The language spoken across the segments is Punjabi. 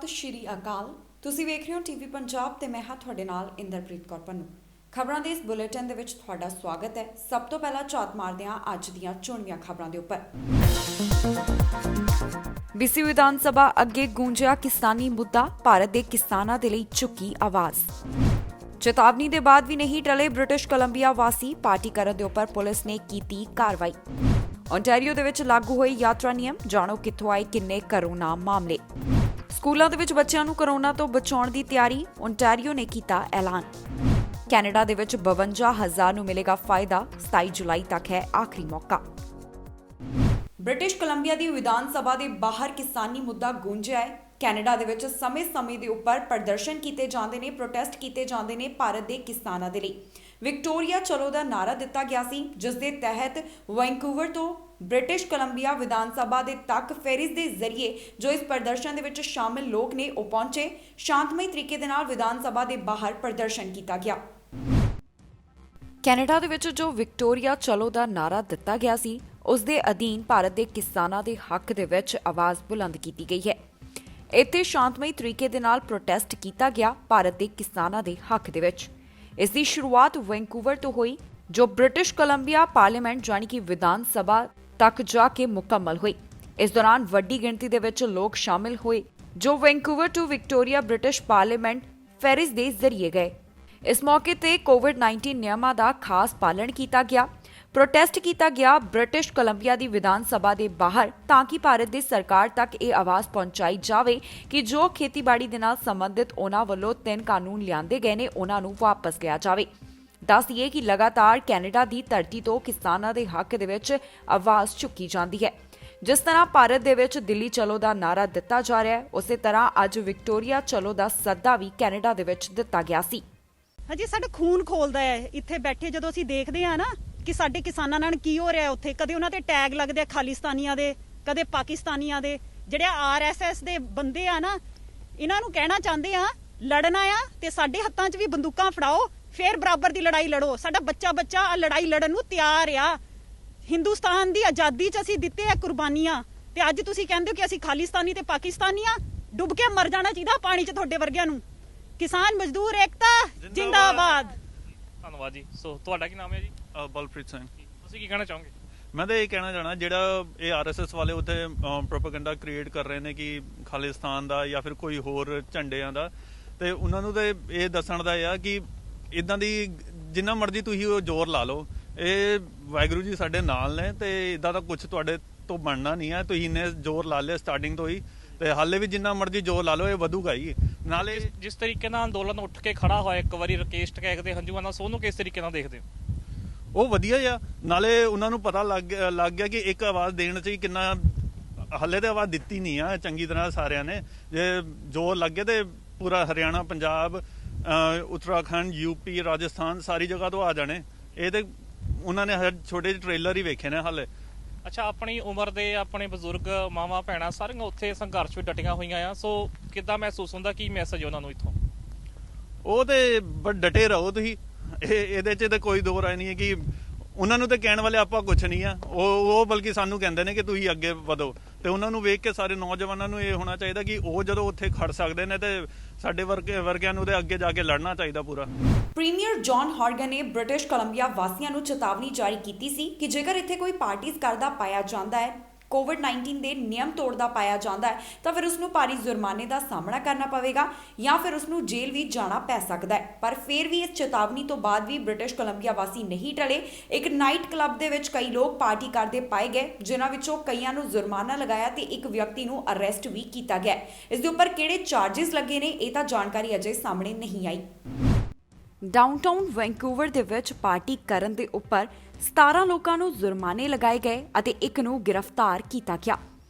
ਸਤਿ ਸ਼੍ਰੀ ਅਕਾਲ। ਤੁਸੀਂ ਵੇਖ ਰਹੇ ਹੋ ਟੀਵੀ ਪੰਜਾਬ ਤੇ ਮੈਂ ਹਾਂ ਤੁਹਾਡੇ ਨਾਲ ਇੰਦਰਪ੍ਰੀਤ ਕੌਰ ਪੰਨੂ। ਖਬਰਾਂ ਦੇ ਇਸ ਬੁਲੇਟਿਨ ਦੇ ਵਿੱਚ ਤੁਹਾਡਾ ਸਵਾਗਤ ਹੈ। ਸਭ ਤੋਂ ਪਹਿਲਾਂ ਝਾਤ ਮਾਰਦੇ ਹਾਂ ਅੱਜ ਦੀਆਂ ਚੁਣਵੀਆਂ ਖਬਰਾਂ ਦੇ ਉੱਪਰ। BC ਵਿਧਾਨ ਸਭਾ ਅੱਗੇ ਗੂੰਜਿਆ ਕਿਸਾਨੀ ਮੁੱਦਾ, ਭਾਰਤ ਦੇ ਕਿਸਾਨਾਂ ਦੇ ਲਈ ਚੁੱਕੀ ਆਵਾਜ਼। ਚੇਤਾਵਨੀ ਦੇ ਬਾਅਦ ਵੀ ਨਹੀਂ ਟਲੇ ਬ੍ਰਿਟਿਸ਼ ਕੋਲੰਬੀਆ ਵਾਸੀ, ਪਾਰਟੀ ਕਰਨ ਦੇ ਉੱਪਰ ਪੁਲਿਸ ਨੇ ਕੀਤੀ ਕਾਰਵਾਈ। ਓਨਟਾਰੀਓ ਦੇ ਵਿੱਚ ਲਾਗੂ ਹੋਏ ਯਾਤਰਾ ਨਿਯਮ, ਜਾਣੋ ਕਿੱਥੋਂ ਆਏ ਕਿੰਨੇ ਕਰੋਨਾ ਮਾਮਲੇ। ਸਕੂਲਾਂ ਦੇ ਵਿੱਚ ਬੱਚਿਆਂ ਨੂੰ ਕਰੋਨਾ ਤੋਂ ਬਚਾਉਣ ਦੀ ਤਿਆਰੀ, ਓਨਟਾਰੀਓ ਨੇ ਕੀਤਾ ਐਲਾਨ। ਕੈਨੇਡਾ ਦੇ ਵਿੱਚ 52,000 ਨੂੰ ਮਿਲੇਗਾ ਫਾਇਦਾ, 27 ਜੁਲਾਈ ਤੱਕ ਹੈ ਆਖਰੀ ਮੌਕਾ। ਬ੍ਰਿਟਿਸ਼ ਕੋਲੰਬੀਆ ਦੀ ਵਿਧਾਨ ਸਭਾ ਦੇ ਬਾਹਰ ਕਿਸਾਨੀ ਮੁੱਦਾ ਗੂੰਜਿਆ ਹੈ। ਕੈਨੇਡਾ ਦੇ ਵਿੱਚ ਸਮੇਂ-ਸਮੇਂ ਦੇ ਉੱਪਰ ਪ੍ਰਦਰਸ਼ਨ ਕੀਤੇ ਜਾਂਦੇ ਨੇ, ਪ੍ਰੋਟੈਸਟ ਕੀਤੇ ਜਾਂਦੇ ਨੇ ਭਾਰਤ ਦੇ ਕਿਸਾਨਾਂ ਦੇ ਲਈ। ਵਿਕਟੋਰੀਆ ਚਲੋ ਦਾ ਨਾਰਾ ਦਿੱਤਾ ਗਿਆ ਸੀ, ਜਿਸ ਦੇ ਤਹਿਤ ਵੈਨਕੂਵਰ ਤੋਂ ਬ੍ਰਿਟਿਸ਼ ਕੋਲੰਬੀਆ ਵਿਧਾਨ ਸਭਾ ਦੇ ਤੱਕ ਫੇਰੀਜ਼ ਦੇ ਜ਼ਰੀਏ ਜੋ ਇਸ ਪ੍ਰਦਰਸ਼ਨ ਦੇ ਵਿੱਚ ਸ਼ਾਮਿਲ ਲੋਕ ਨੇ ਉਹ ਪਹੁੰਚੇ। ਸ਼ਾਂਤਮਈ ਤਰੀਕੇ ਦੇ ਨਾਲ ਵਿਧਾਨ ਸਭਾ ਦੇ ਬਾਹਰ ਪ੍ਰਦਰਸ਼ਨ ਕੀਤਾ ਗਿਆ। ਕੈਨੇਡਾ ਦੇ ਵਿੱਚ ਜੋ ਵਿਕਟੋਰੀਆ ਚਲੋ ਦਾ ਨਾਰਾ ਦਿੱਤਾ ਗਿਆ ਸੀ, ਉਸ ਦੇ ਅਧੀਨ ਭਾਰਤ ਦੇ ਕਿਸਾਨਾਂ ਦੇ ਹੱਕ ਦੇ ਵਿੱਚ ਆਵਾਜ਼ ਬੁਲੰਦ ਕੀਤੀ ਗਈ ਹੈ। ਇੱਥੇ ਸ਼ਾਂਤਮਈ ਤਰੀਕੇ ਦੇ ਨਾਲ ਪ੍ਰੋਟੈਸਟ ਕੀਤਾ ਗਿਆ ਭਾਰਤ ਦੇ ਕਿਸਾਨਾਂ ਦੇ ਹੱਕ ਦੇ ਵਿੱਚ। ਇਸ ਦੀ ਸ਼ੁਰੂਆਤ ਵੈਨਕੂਵਰ ਤੋਂ ਹੋਈ, ਜੋ ਬ੍ਰਿਟਿਸ਼ ਕੋਲੰਬੀਆ ਪਾਰਲੀਮੈਂਟ ਯਾਨੀ ਕਿ ਵਿਧਾਨ ਸਭਾ ਤੱਕ ਜਾ ਕੇ ਮੁਕੰਮਲ ਹੋਈ। ਇਸ ਦੌਰਾਨ ਵੱਡੀ ਗਿਣਤੀ ਦੇ ਵਿੱਚ ਲੋਕ ਸ਼ਾਮਿਲ ਹੋਏ, ਜੋ Vancouver to Victoria British parliament ferries ਦੇ ਜ਼ਰੀਏ ਗਏ। ਇਸ ਮੌਕੇ ਤੇ ਕੋਵਿਡ-19 ਨਿਯਮਾਂ ਦਾ ਖਾਸ ਪਾਲਣ ਕੀਤਾ ਗਿਆ। ਪ੍ਰੋਟੈਸਟ ਕੀਤਾ ਗਿਆ ਬ੍ਰਿਟਿਸ਼ ਕੋਲੰਬੀਆ ਦੀ ਵਿਧਾਨ ਸਭਾ ਦੇ ਬਾਹਰ, ਤਾਂ ਕਿ ਭਾਰਤ ਦੀ ਸਰਕਾਰ ਤੱਕ ਇਹ ਆਵਾਜ਼ ਪਹੁੰਚਾਈ ਜਾਵੇ ਕਿ ਜੋ ਖੇਤੀਬਾੜੀ ਦੇ ਨਾਲ ਸੰਬੰਧਿਤ ਉਹਨਾਂ ਵੱਲੋਂ 3 ਕਾਨੂੰਨ ਲਿਆਂਦੇ ਗਏ ਨੇ, ਉਹਨਾਂ ਨੂੰ ਵਾਪਸ ਲਿਆ ਜਾਵੇ। ਦੱਸ ਦਈਏ ਕਿ ਲਗਾਤਾਰ ਕੈਨੇਡਾ ਦੀ ਧਰਤੀ ਤੋਂ ਕਿਸਾਨਾਂ ਦੇ ਹੱਕ ਦੇ ਵਿੱਚ ਆਵਾਜ਼ ਚੁੱਕੀ ਜਾਂਦੀ ਹੈ। ਜਿਸ ਤਰ੍ਹਾਂ ਭਾਰਤ ਦੇ ਵਿੱਚ ਦਿੱਲੀ ਚਲੋ ਦਾ ਨਾਰਾ ਦਿੱਤਾ ਜਾ ਰਿਹਾ ਹੈ, ਉਸੇ ਤਰ੍ਹਾਂ ਅੱਜ ਵਿਕਟੋਰੀਆ ਚਲੋ ਦਾ ਸੱਦਾ ਵੀ ਕੈਨੇਡਾ ਦੇ ਵਿੱਚ ਦਿੱਤਾ ਗਿਆ ਸੀ। ਹਾਂਜੀ, ਸਾਡਾ ਖੂਨ ਖੋਲਦਾ ਹੈ ਇੱਥੇ ਬੈਠੇ ਜਦੋਂ ਅਸੀਂ ਦੇਖਦੇ ਹਾਂ ਨਾ ਕਿ ਸਾਡੇ ਕਿਸਾਨਾਂ ਨਾਲ ਕੀ ਹੋ ਰਿਹਾ ਉੱਥੇ। ਕਦੇ ਉਹਨਾਂ ਤੇ ਟੈਗ ਲੱਗਦੇ ਆ ਖਾਲਿਸਤਾਨੀਆਂ ਦੇ, ਕਦੇ ਪਾਕਿਸਤਾਨੀਆਂ ਦੇ। ਜਿਹੜੇ RSS ਦੇ ਬੰਦੇ ਆ ਨਾ, ਇਹਨਾਂ ਨੂੰ ਕਹਿਣਾ ਚਾਹੁੰਦੇ ਆ ਲੜਨਾ ਆ ਤੇ ਸਾਡੇ ਹੱਥਾਂ 'ਚ ਵੀ ਬੰਦੂਕਾਂ ਫੜਾਓ, ਫੇਰ ਬਰਾਬਰ ਦੀ ਲੜਾਈ ਲੜੋ। ਸਾਡਾ ਬੱਚਾ ਆ ਲੜਾਈ ਲੜਨ ਨੂੰ ਤਿਆਰ ਆ। ਹਿੰਦੁਸਤਾਨ ਦੀ ਆਜ਼ਾਦੀ 'ਚ ਅਸੀਂ ਦਿੱਤੇ ਆ ਕੁਰਬਾਨੀਆਂ, ਤੇ ਅੱਜ ਤੁਸੀਂ ਕਹਿੰਦੇ ਹੋ ਕਿ ਅਸੀਂ ਖਾਲਿਸਤਾਨੀ ਤੇ ਪਾਕਿਸਤਾਨੀ ਆ। ਡੁੱਬ ਕੇ ਮਰ ਜਾਣਾ ਚਾਹੀਦਾ ਪਾਣੀ 'ਚ ਤੁਹਾਡੇ ਵਰਗਿਆਂ ਨੂੰ। ਕਿਸਾਨ ਮਜ਼ਦੂਰ ਏਕਤਾ ਜਿੰਦਾਬਾਦ। ਧੰਨਵਾਦ ਜੀ। ਸੋ ਤੁਹਾਡਾ ਕੀ ਨਾਮ ਹੈ ਜੀ? ਬਲਪ੍ਰੀਤ ਸਿੰਘ। ਤੁਸੀਂ ਕੀ ਕਹਿਣਾ ਚਾਹੋਗੇ? ਮੈਂ ਤਾਂ ਇਹ ਕਹਿਣਾ ਚਾਹਣਾ, ਜਿਹੜਾ ਇਹ RSS ਵਾਲੇ ਉੱਥੇ ਪ੍ਰੋਪੇਗੈਂਡਾ ਕ੍ਰੀਏਟ ਕਰ ਰਹੇ ਨੇ ਕਿ ਖਾਲਿਸਤਾਨ ਦਾ ਜਾਂ ਫਿਰ ਕੋਈ ਹੋਰ ਝੰਡਿਆਂ ਦਾ, ਤੇ ਉਹਨਾਂ ਨੂੰ ਤਾਂ ਇਹ ਦੱਸਣ ਦਾ ਆ ਕਿ ਇਦਾਂ ਦੀ ਜਿੰਨਾ ਮਰਜ਼ੀ ਤੁਸੀਂ ਉਹ ਜ਼ੋਰ ਲਾ ਲਓ, ਇਹ ਵਾਹਿਗੁਰੂ ਜੀ ਸਾਡੇ ਨਾਲ ਨੇ ਤੇ ਇਦਾਂ ਦਾ ਕੁਝ ਤੁਹਾਡੇ ਤੋਂ ਬਣਨਾ ਨਹੀਂ ਹੈ। ਤੁਸੀਂ ਇੰਨੇ ਜ਼ੋਰ ਲਾ ਲਿਆ ਸਟਾਰਟਿੰਗ ਤੋਂ ਹੀ, ਤੇ ਹਾਲੇ ਵੀ ਜਿੰਨਾ ਮਰਜ਼ੀ ਜ਼ੋਰ ਲਾ ਲਓ ਇਹ ਵਧੂਗਾ ਹੀ। ਨਾਲੇ ਜਿਸ ਤਰੀਕੇ ਨਾਲ ਅੰਦੋਲਨ ਉੱਠ ਕੇ ਖੜਾ ਹੋਇਆ ਇੱਕ ਵਾਰੀ ਰਕੇਸ਼ ਟਕੈਕ ਦੇ ਹੰਝੂਆਂ ਨਾਲ, ਸੋ ਉਹਨੂੰ ਕਿਸ ਤਰੀਕੇ ਨਾਲ ਦੇਖਦੇ ਹੋ? ਉਹ ਵਧੀਆ ਆ। ਨਾਲੇ ਉਹਨਾਂ ਨੂੰ ਪਤਾ ਲੱਗ ਗਿਆ ਕਿ ਇੱਕ ਆਵਾਜ਼ ਦੇਣ 'ਚ ਹੀ ਕਿੰਨਾ, ਹਾਲੇ ਤਾਂ ਆਵਾਜ਼ ਦਿੱਤੀ ਨਹੀਂ ਆ ਚੰਗੀ ਤਰ੍ਹਾਂ ਸਾਰਿਆਂ ਨੇ। ਜੇ ਜ਼ੋਰ ਲੱਗ ਗਿਆ ਤੇ ਪੂਰਾ ਹਰਿਆਣਾ, ਪੰਜਾਬ, ਉੱਤਰਾਖੰਡ, UP, ਰਾਜਸਥਾਨ ਸਾਰੀ ਜਗ੍ਹਾ ਤੋਂ ਆ ਜਾਣੇ। ਇਹ ਤੇ ਉਹਨਾਂ ਨੇ ਛੋਟੇ ਜਿਹੇ ਟ੍ਰੇਲਰ ਹੀ ਵੇਖੇ ਨੇ ਹਾਲੇ। ਅੱਛਾ, ਆਪਣੀ ਉਮਰ ਦੇ ਆਪਣੇ ਬਜ਼ੁਰਗ ਮਾਵਾਂ ਭੈਣਾਂ ਸਾਰੀਆਂ ਉੱਥੇ ਸੰਘਰਸ਼ ਵਿੱਚ ਡਟੀਆਂ ਹੋਈਆਂ ਆ, ਸੋ ਕਿੱਦਾਂ ਮਹਿਸੂਸ ਹੁੰਦਾ? ਕੀ ਮੈਸੇਜ ਉਹਨਾਂ ਨੂੰ ਇੱਥੋਂ? ਉਹ ਤੇ ਡਟੇ ਰਹੋ ਤੁਸੀਂ, ਇਹਦੇ 'ਚ ਤਾਂ ਕੋਈ ਦੋ ਰਾਏ ਨਹੀਂ ਹੈ ਕਿ ਉਹਨਾਂ ਨੂੰ ਤੇ ਕਹਿਣ ਵਾਲੇ ਆਪਾਂ ਕੁਛ ਨਹੀਂ ਆ। ਉਹ ਬਲਕਿ ਸਾਨੂੰ ਕਹਿੰਦੇ ਨੇ ਕਿ ਤੁਸੀਂ ਅੱਗੇ ਵਧੋ, ਤੇ ਉਹਨਾਂ ਨੂੰ ਵੇਖ ਕੇ ਸਾਰੇ ਨੌਜਵਾਨਾਂ ਨੂੰ ਇਹ ਹੋਣਾ ਚਾਹੀਦਾ ਕਿ ਉਹ ਜਦੋਂ ਉੱਥੇ ਖੜ ਸਕਦੇ ਨੇ ਤੇ ਸਾਡੇ ਵਰਗਿਆਂ ਨੂੰ ਤੇ ਅੱਗੇ ਜਾ ਕੇ ਲੜਨਾ ਚਾਹੀਦਾ ਪੂਰਾ। ਪ੍ਰੀਮੀਅਰ ਜੌਨ ਹੌਰਗਨ ਨੇ ਬ੍ਰਿਟਿਸ਼ ਕੋਲੰਬੀਆ ਵਾਸੀਆਂ ਨੂੰ ਚੇਤਾਵਨੀ ਜਾਰੀ ਕੀਤੀ ਸੀ ਕਿ ਜੇਕਰ ਇੱਥੇ ਕੋਈ ਪਾਰਟੀਜ਼ ਕਰਦਾ ਪਾਇਆ ਜਾਂਦਾ ਹੈ, ਕੋਵਿਡ-19 ਦੇ ਨਿਯਮ ਤੋੜਦਾ ਪਾਇਆ ਜਾਂਦਾ ਹੈ, ਤਾਂ ਫਿਰ ਉਸਨੂੰ ਭਾਰੀ ਜੁਰਮਾਨੇ ਦਾ ਸਾਹਮਣਾ ਕਰਨਾ ਪਵੇਗਾ ਜਾਂ ਫਿਰ ਉਸਨੂੰ ਜੇਲ੍ਹ ਵੀ ਜਾਣਾ ਪੈ ਸਕਦਾ ਹੈ। ਪਰ ਫਿਰ ਵੀ ਇਸ ਚੇਤਾਵਨੀ ਤੋਂ ਬਾਅਦ ਵੀ ਬ੍ਰਿਟਿਸ਼ ਕੋਲੰਬੀਆ ਵਾਸੀ ਨਹੀਂ ਟਲੇ। ਇੱਕ ਨਾਈਟ ਕਲੱਬ ਦੇ ਵਿੱਚ ਕਈ ਲੋਕ ਪਾਰਟੀ ਕਰਦੇ ਪਾਏ ਗਏ, ਜਿਨ੍ਹਾਂ ਵਿੱਚੋਂ ਕਈਆਂ ਨੂੰ ਜੁਰਮਾਨਾ ਲਗਾਇਆ ਤੇ ਇੱਕ ਵਿਅਕਤੀ ਨੂੰ ਅਰੈਸਟ ਵੀ ਕੀਤਾ ਗਿਆ। ਇਸ ਦੇ ਉੱਪਰ ਕਿਹੜੇ ਚਾਰजेस ਲੱਗੇ ਨੇ, ਇਹ ਤਾਂ ਜਾਣਕਾਰੀ ਅਜੇ ਸਾਹਮਣੇ ਨਹੀਂ ਆਈ। ਡਾਊਨਟਾਊਨ ਵੈਨਕੂਵਰ ਦੇ ਵਿੱਚ ਪਾਰਟੀ ਕਰਨ ਦੇ ਉੱਪਰ 17 ਲੋਕਾਂ ਨੂੰ ਜੁਰਮਾਨੇ ਲਗਾਏ ਗਏ ਅਤੇ ਇੱਕ ਨੂੰ ਗ੍ਰਿਫਤਾਰ ਕੀਤਾ ਗਿਆ।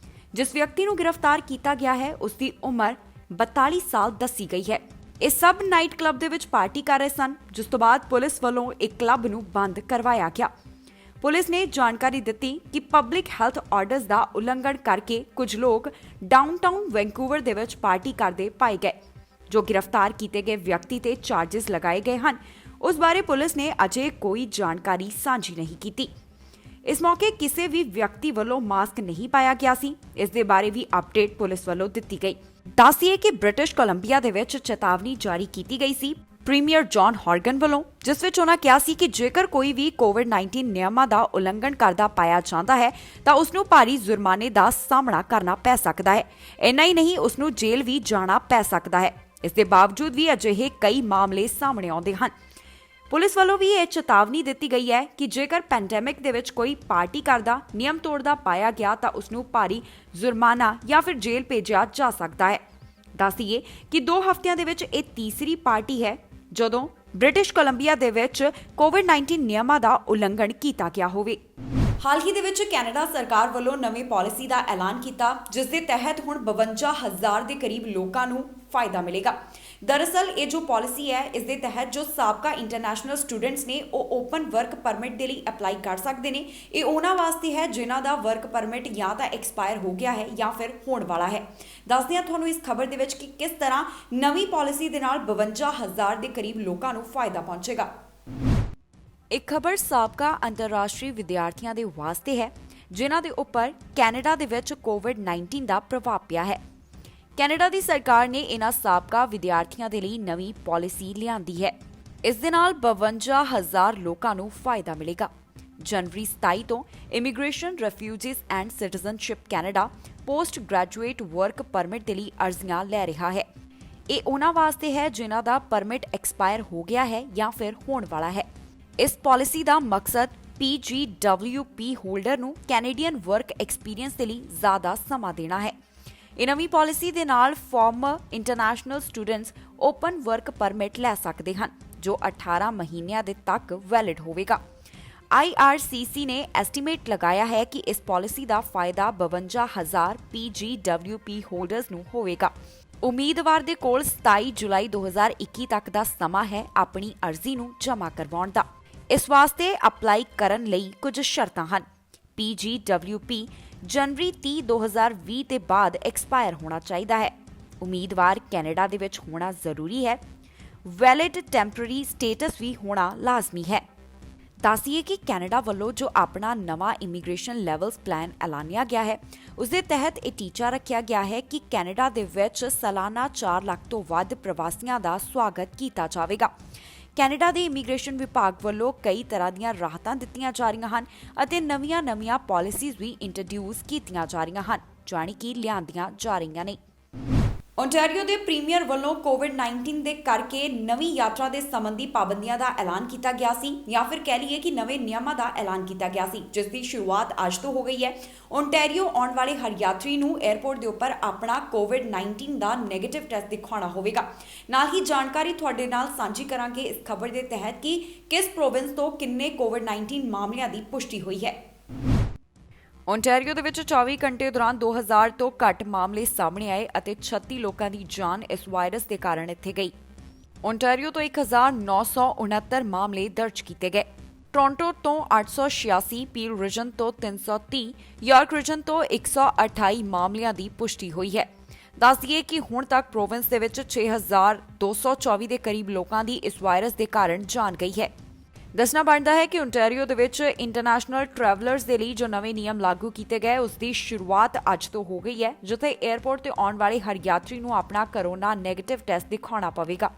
ਜਿਸ ਵਿਅਕਤੀ ਨੂੰ ਗ੍ਰਿਫਤਾਰ ਕੀਤਾ ਗਿਆ ਹੈ, ਉਸ ਦੀ ਉਮਰ 42 ਸਾਲ ਦੱਸੀ ਗਈ ਹੈ। ਇਹ ਸਭ ਨਾਈਟ ਕਲੱਬ ਦੇ ਵਿੱਚ ਪਾਰਟੀ ਕਰ ਰਹੇ ਸਨ, ਜਿਸ ਤੋਂ ਬਾਅਦ ਪੁਲਿਸ ਵੱਲੋਂ ਇੱਕ ਕਲੱਬ ਨੂੰ ਬੰਦ ਕਰਵਾਇਆ ਗਿਆ। ਪੁਲਿਸ ਨੇ ਜਾਣਕਾਰੀ ਦਿੱਤੀ ਕਿ ਪਬਲਿਕ ਹੈਲਥ ਆਰਡਰਸ ਦਾ ਉਲੰਘਣ ਕਰਕੇ ਕੁਝ ਲੋਕ ਡਾਊਨਟਾਊਨ ਵੈਨਕੂਵਰ ਦੇ ਵਿੱਚ ਪਾਰਟੀ ਕਰਦੇ ਪਾਏ ਗਏ। ਜੋ ਗ੍ਰਿਫਤਾਰ ਕੀਤੇ ਗਏ ਵਿਅਕਤੀ ਤੇ ਚਾਰजेस ਲਗਾਏ ਗਏ ਹਨ, ਉਸ ਬਾਰੇ ਪੁਲਿਸ ਨੇ ਅਜੇ ਕੋਈ ਜਾਣਕਾਰੀ ਸਾਂਝੀ ਨਹੀਂ ਕੀਤੀ। ਇਸ ਮੌਕੇ ਕਿਸੇ ਵੀ ਵਿਅਕਤੀ ਵੱਲੋਂ ਮਾਸਕ ਨਹੀਂ ਪਾਇਆ ਗਿਆ ਸੀ। ਇਸ ਦੇ ਬਾਰੇ ਵੀ ਅਪਡੇਟ ਪੁਲਿਸ ਵੱਲੋਂ ਦਿੱਤੀ ਗਈ। ਦੱਸੀਏ ਕਿ ਬ੍ਰਿਟਿਸ਼ ਕੋਲੰਬੀਆ ਦੇ ਵਿੱਚ ਚੇਤਾਵਨੀ ਜਾਰੀ ਕੀਤੀ ਗਈ ਸੀ ਪ੍ਰੀਮੀਅਰ ਜੌਨ ਹਾਰਗਨ ਵੱਲੋਂ, ਜਿਸ ਵਿੱਚ ਉਹਨਾਂ ਕਿਹਾ ਸੀ ਕਿ ਜੇਕਰ ਕੋਈ ਵੀ ਕੋਵਿਡ-19 ਨਿਯਮਾਂ ਦਾ ਉਲੰਘਣ ਕਰਦਾ ਪਾਇਆ ਜਾਂਦਾ ਹੈ ਤਾਂ ਉਸ ਨੂੰ ਭਾਰੀ ਜੁਰਮਾਨੇ ਦਾ ਸਾਹਮਣਾ ਕਰਨਾ ਪੈ ਸਕਦਾ ਹੈ। ਇੰਨਾ ਹੀ ਨਹੀਂ, ਉਸ ਨੂੰ ਜੇਲ੍ਹ ਵੀ ਜਾਣਾ ਪੈ ਸਕਦਾ ਹੈ। ਇਸ ਦੇ ਬਾਵਜੂਦ ਵੀ ਅਜਿਹੇ ਕਈ ਮਾਮਲੇ ਸਾਹਮਣੇ ਆਉਂਦੇ ਹਨ। ਪੁਲਿਸ ਵੱਲੋਂ ਵੀ ਇਹ ਚੇਤਾਵਨੀ ਦਿੱਤੀ ਗਈ ਹੈ ਕਿ ਜੇਕਰ ਪੈਂਡੈਮਿਕ ਦੇ ਵਿੱਚ ਕੋਈ ਪਾਰਟੀ ਕਰਦਾ, ਨਿਯਮ ਤੋੜਦਾ ਪਾਇਆ ਗਿਆ ਤਾਂ ਉਸ ਨੂੰ ਭਾਰੀ ਜੁਰਮਾਨਾ ਜਾਂ ਫਿਰ ਜੇਲ੍ਹ ਭੇਜਿਆ ਜਾ ਸਕਦਾ ਹੈ। ਦੱਸੀਏ ਕਿ 2 ਹਫ਼ਤਿਆਂ ਦੇ ਵਿੱਚ ਇਹ ਤੀਸਰੀ ਪਾਰਟੀ ਹੈ ਜਦੋਂ ਬ੍ਰਿਟਿਸ਼ ਕੋਲੰਬੀਆ ਦੇ ਵਿੱਚ ਕੋਵਿਡ-19 ਨਿਯਮਾਂ ਦਾ ਉਲੰਘਣ ਕੀਤਾ ਗਿਆ ਹੋਵੇ। ਹਾਲ ਹੀ ਦੇ ਵਿੱਚ ਕੈਨੇਡਾ ਸਰਕਾਰ ਵੱਲੋਂ ਨਵੀਂ ਪਾਲਿਸੀ ਦਾ ਐਲਾਨ ਕੀਤਾ, ਜਿਸ ਦੇ ਤਹਿਤ ਹੁਣ 52,000 ਦੇ ਕਰੀਬ ਲੋਕਾਂ ਨੂੰ ਫਾਇਦਾ ਮਿਲੇਗਾ। ਦਰਅਸਲ ਇਹ ਜੋ ਪਾਲਿਸੀ ਹੈ, ਇਸ ਦੇ ਤਹਿਤ ਜੋ ਸਾਬਕਾ ਇੰਟਰਨੈਸ਼ਨਲ ਸਟੂਡੈਂਟਸ ਨੇ ਉਹ ਓਪਨ ਵਰਕ ਪਰਮਿਟ ਦੇ ਲਈ ਅਪਲਾਈ ਕਰ ਸਕਦੇ ਨੇ। ਇਹ ਉਹਨਾਂ ਵਾਸਤੇ ਹੈ ਜਿਨ੍ਹਾਂ ਦਾ ਵਰਕ ਪਰਮਿਟ ਜਾਂ ਤਾਂ ਐਕਸਪਾਇਰ ਹੋ ਗਿਆ ਹੈ ਜਾਂ ਫਿਰ ਹੋਣ ਵਾਲਾ ਹੈ। ਦੱਸਦੇ ਹਾਂ ਤੁਹਾਨੂੰ ਇਸ ਖਬਰ ਦੇ ਵਿੱਚ ਕਿ ਕਿਸ ਤਰ੍ਹਾਂ ਨਵੀਂ ਪਾਲਿਸੀ ਦੇ ਨਾਲ 52,000 ਦੇ ਕਰੀਬ ਲੋਕਾਂ ਨੂੰ ਫਾਇਦਾ ਪਹੁੰਚੇਗਾ। ਇੱਕ ਖਬਰ ਸਾਬਕਾ ਅੰਤਰਰਾਸ਼ਟਰੀ ਵਿਦਿਆਰਥੀਆਂ ਦੇ ਵਾਸਤੇ ਹੈ ਜਿਨ੍ਹਾਂ ਦੇ ਉੱਪਰ ਕੈਨੇਡਾ ਦੇ ਵਿੱਚ ਕੋਵਿਡ-19 ਦਾ ਪ੍ਰਭਾਵ ਪਿਆ ਹੈ। ਕੈਨੇਡਾ ਦੀ ਸਰਕਾਰ ਨੇ ਇਹਨਾਂ ਸਾਬਕਾ ਵਿਦਿਆਰਥੀਆਂ ਦੇ ਲਈ ਨਵੀਂ ਪਾਲਿਸੀ ਲਿਆਂਦੀ ਹੈ। ਇਸ ਦੇ ਨਾਲ 52,000 ਲੋਕਾਂ ਨੂੰ ਫਾਇਦਾ ਮਿਲੇਗਾ। ਜਨਵਰੀ 27 ਤੋਂ immigration, refugees and citizenship Canada post graduate work permit ਦੇ ਲਈ ਅਰਜ਼ੀਆਂ ਲੈ ਰਿਹਾ ਹੈ। ਇਹ ਉਹਨਾਂ ਵਾਸਤੇ ਹੈ ਜਿਨ੍ਹਾਂ ਦਾ ਪਰਮਿਟ ਐਕਸਪਾਇਰ ਹੋ ਗਿਆ ਹੈ ਜਾਂ ਫਿਰ ਹੋਣ ਵਾਲਾ ਹੈ। ਇਸ ਪਾਲਿਸੀ ਦਾ ਮਕਸਦ PGWP ਹੋਲਡਰ ਨੂੰ ਕੈਨੇਡੀਅਨ ਵਰਕ ਐਕਸਪੀਰੀਅੰਸ ਦੇ ਲਈ ਜ਼ਿਆਦਾ ਸਮਾਂ ਦੇਣਾ ਹੈ। ਇਹ ਨਵੀਂ ਪਾਲਿਸੀ ਦੇ ਨਾਲ farmer international students open work permit ਲੈ ਸਕਦੇ ਹਨ, ਜੋ 18 ਮਹੀਨਿਆਂ ਦੇ ਤੱਕ ਵੈਲਿਡ ਹੋਵੇਗਾ। IRCC ਨੇ ਐਸਟੀਮੇਟ ਲਗਾਇਆ ਹੈ ਕਿ ਇਸ ਪਾਲਿਸੀ ਦਾ ਫਾਇਦਾ 52,000 PGWP ਹੋਲਡਰਸ ਨੂੰ ਹੋਵੇਗਾ। ਉਮੀਦਵਾਰ ਦੇ ਕੋਲ 27 ਜੁਲਾਈ 2021 ਤੱਕ ਦਾ ਸਮਾਂ ਹੈ ਆਪਣੀ ਅਰਜ਼ੀ ਨੂੰ ਜਮ੍ਹਾਂ ਕਰਵਾਉਣ ਦਾ। ਇਸ ਵਾਸਤੇ ਅਪਲਾਈ ਕਰਨ ਲਈ ਕੁਝ ਸ਼ਰਤਾਂ ਹਨ। PGWP ਜਨਵਰੀ 30, 2020 ਦੇ ਬਾਅਦ ਐਕਸਪਾਇਰ ਹੋਣਾ ਚਾਹੀਦਾ ਹੈ। ਉਮੀਦਵਾਰ ਕੈਨੇਡਾ ਦੇ ਵਿੱਚ ਹੋਣਾ ਜ਼ਰੂਰੀ ਹੈ। ਵੈਲਿਡ ਟੈਂਪਰੇਰੀ ਸਟੇਟਸ ਵੀ ਹੋਣਾ ਲਾਜ਼ਮੀ ਹੈ। ਦੱਸੀਏ ਕਿ ਕੈਨੇਡਾ ਵੱਲੋਂ ਜੋ ਆਪਣਾ ਨਵਾਂ ਇਮੀਗ੍ਰੇਸ਼ਨ ਲੈਵਲਸ ਪਲਾਨ ਐਲਾਨਿਆ ਗਿਆ ਹੈ, ਉਸ ਦੇ ਤਹਿਤ ਇਹ ਟੀਚਾ ਰੱਖਿਆ ਗਿਆ ਹੈ ਕਿ ਕੈਨੇਡਾ ਦੇ ਵਿੱਚ ਸਾਲਾਨਾ 4 ਲੱਖ ਤੋਂ ਵੱਧ ਪ੍ਰਵਾਸੀਆਂ ਦਾ ਸਵਾਗਤ ਕੀਤਾ ਜਾਵੇਗਾ। ਕੈਨੇਡਾ ਦੇ ਇਮੀਗ੍ਰੇਸ਼ਨ ਵਿਭਾਗ ਵੱਲੋਂ ਕਈ ਤਰ੍ਹਾਂ ਦੀਆਂ ਰਾਹਤਾਂ ਦਿੱਤੀਆਂ ਜਾ ਰਹੀਆਂ ਹਨ ਅਤੇ ਨਵੀਆਂ ਪਾਲਿਸੀਜ਼ ਵੀ ਇੰਟਰੋਡਿਊਸ ਕੀਤੀਆਂ ਜਾ ਰਹੀਆਂ ਹਨ, ਜਾਣੀ ਕਿ ਲਿਆਂਦੀਆਂ ਜਾ ਰਹੀਆਂ ਨੇ। ਓਨਟਾਰੀਓ ਦੇ ਪ੍ਰੀਮੀਅਰ ਵੱਲੋਂ ਕੋਵਿਡ-19 ਦੇ ਕਰਕੇ ਨਵੀਂ ਯਾਤਰਾ ਦੇ ਸੰਬੰਧੀ ਪਾਬੰਦੀਆਂ ਦਾ ਐਲਾਨ ਕੀਤਾ ਗਿਆ ਸੀ, ਜਾਂ ਫਿਰ ਕਹਿ ਲਈਏ ਕਿ ਨਵੇਂ ਨਿਯਮਾਂ ਦਾ ਐਲਾਨ ਕੀਤਾ ਗਿਆ ਸੀ, ਜਿਸ ਦੀ ਸ਼ੁਰੂਆਤ ਅੱਜ ਤੋਂ ਹੋ ਗਈ ਹੈ। ਓਨਟਾਰੀਓ ਆਉਣ ਵਾਲੇ ਹਰ ਯਾਤਰੀ ਨੂੰ 에ਅਰਪੋਰਟ ਦੇ ਉੱਪਰ ਆਪਣਾ ਕੋਵਿਡ-19 ਦਾ ਨੈਗੇਟਿਵ ਟੈਸਟ ਦਿਖਾਉਣਾ ਹੋਵੇਗਾ। ਨਾਲ ਹੀ ਜਾਣਕਾਰੀ ਤੁਹਾਡੇ ਨਾਲ ਸਾਂਝੀ ਕਰਾਂਗੇ ਇਸ ਖਬਰ ਦੇ ਤਹਿਤ ਕਿ ਕਿਸ ਪ੍ਰੋਵਿੰਸ ਤੋਂ ਕਿੰਨੇ ਕੋਵਿਡ-19 ਮਾਮਲਿਆਂ ਦੀ ਪੁਸ਼ਟੀ ਹੋਈ ਹੈ। ਓਨਟਾਰੀਓ ਦੇ ਵਿੱਚ 24 ਘੰਟੇ ਦੌਰਾਨ 2000 ਤੋਂ ਘੱਟ ਮਾਮਲੇ ਸਾਹਮਣੇ ਆਏ ਅਤੇ 36 ਲੋਕਾਂ ਦੀ ਜਾਨ ਇਸ ਵਾਇਰਸ ਦੇ ਕਾਰਨ ਇੱਥੇ ਗਈ। ਓਨਟਾਰੀਓ ਤੋਂ 1969 ਮਾਮਲੇ ਦਰਜ ਕੀਤੇ ਗਏ। ਟੋਰਾਂਟੋ ਤੋਂ 886, ਪੀਲ ਰੀਜਨ ਤੋਂ 330, ਯਾਰਕ ਰੀਜਨ ਤੋਂ 128 ਮਾਮਲਿਆਂ ਦੀ ਪੁਸ਼ਟੀ ਹੋਈ ਹੈ। ਦੱਸ ਦਈਏ ਕਿ ਹੁਣ ਤੱਕ ਪ੍ਰੋਵਿੰਸ ਦੇ ਵਿੱਚ 6224 ਦੇ ਕਰੀਬ ਲੋਕਾਂ ਦੀ ਇਸ ਵਾਇਰਸ ਦੇ ਕਾਰਨ ਜਾਨ ਗਈ ਹੈ। ਦੱਸਣਾ ਬਣਦਾ ਹੈ ਕਿ ਓਨਟਾਰੀਓ ਦੇ ਵਿੱਚ ਇੰਟਰਨੈਸ਼ਨਲ ਟਰੈਵਲਰਸ ਦੇ ਲਈ ਜੋ ਨਵੇਂ ਨਿਯਮ ਲਾਗੂ ਕੀਤੇ ਗਏ, ਉਸ ਦੀ ਸ਼ੁਰੂਆਤ ਅੱਜ ਤੋਂ ਹੋ ਗਈ ਹੈ, ਜਿੱਥੇ 에ਅਰਪੋਰਟ ਤੇ ਆਉਣ ਵਾਲੇ ਹਰ ਯਾਤਰੀ ਨੂੰ ਆਪਣਾ ਕਰੋਨਾ ਨੈਗੇਟਿਵ ਟੈਸਟ ਦਿਖਾਉਣਾ ਪਵੇਗਾ।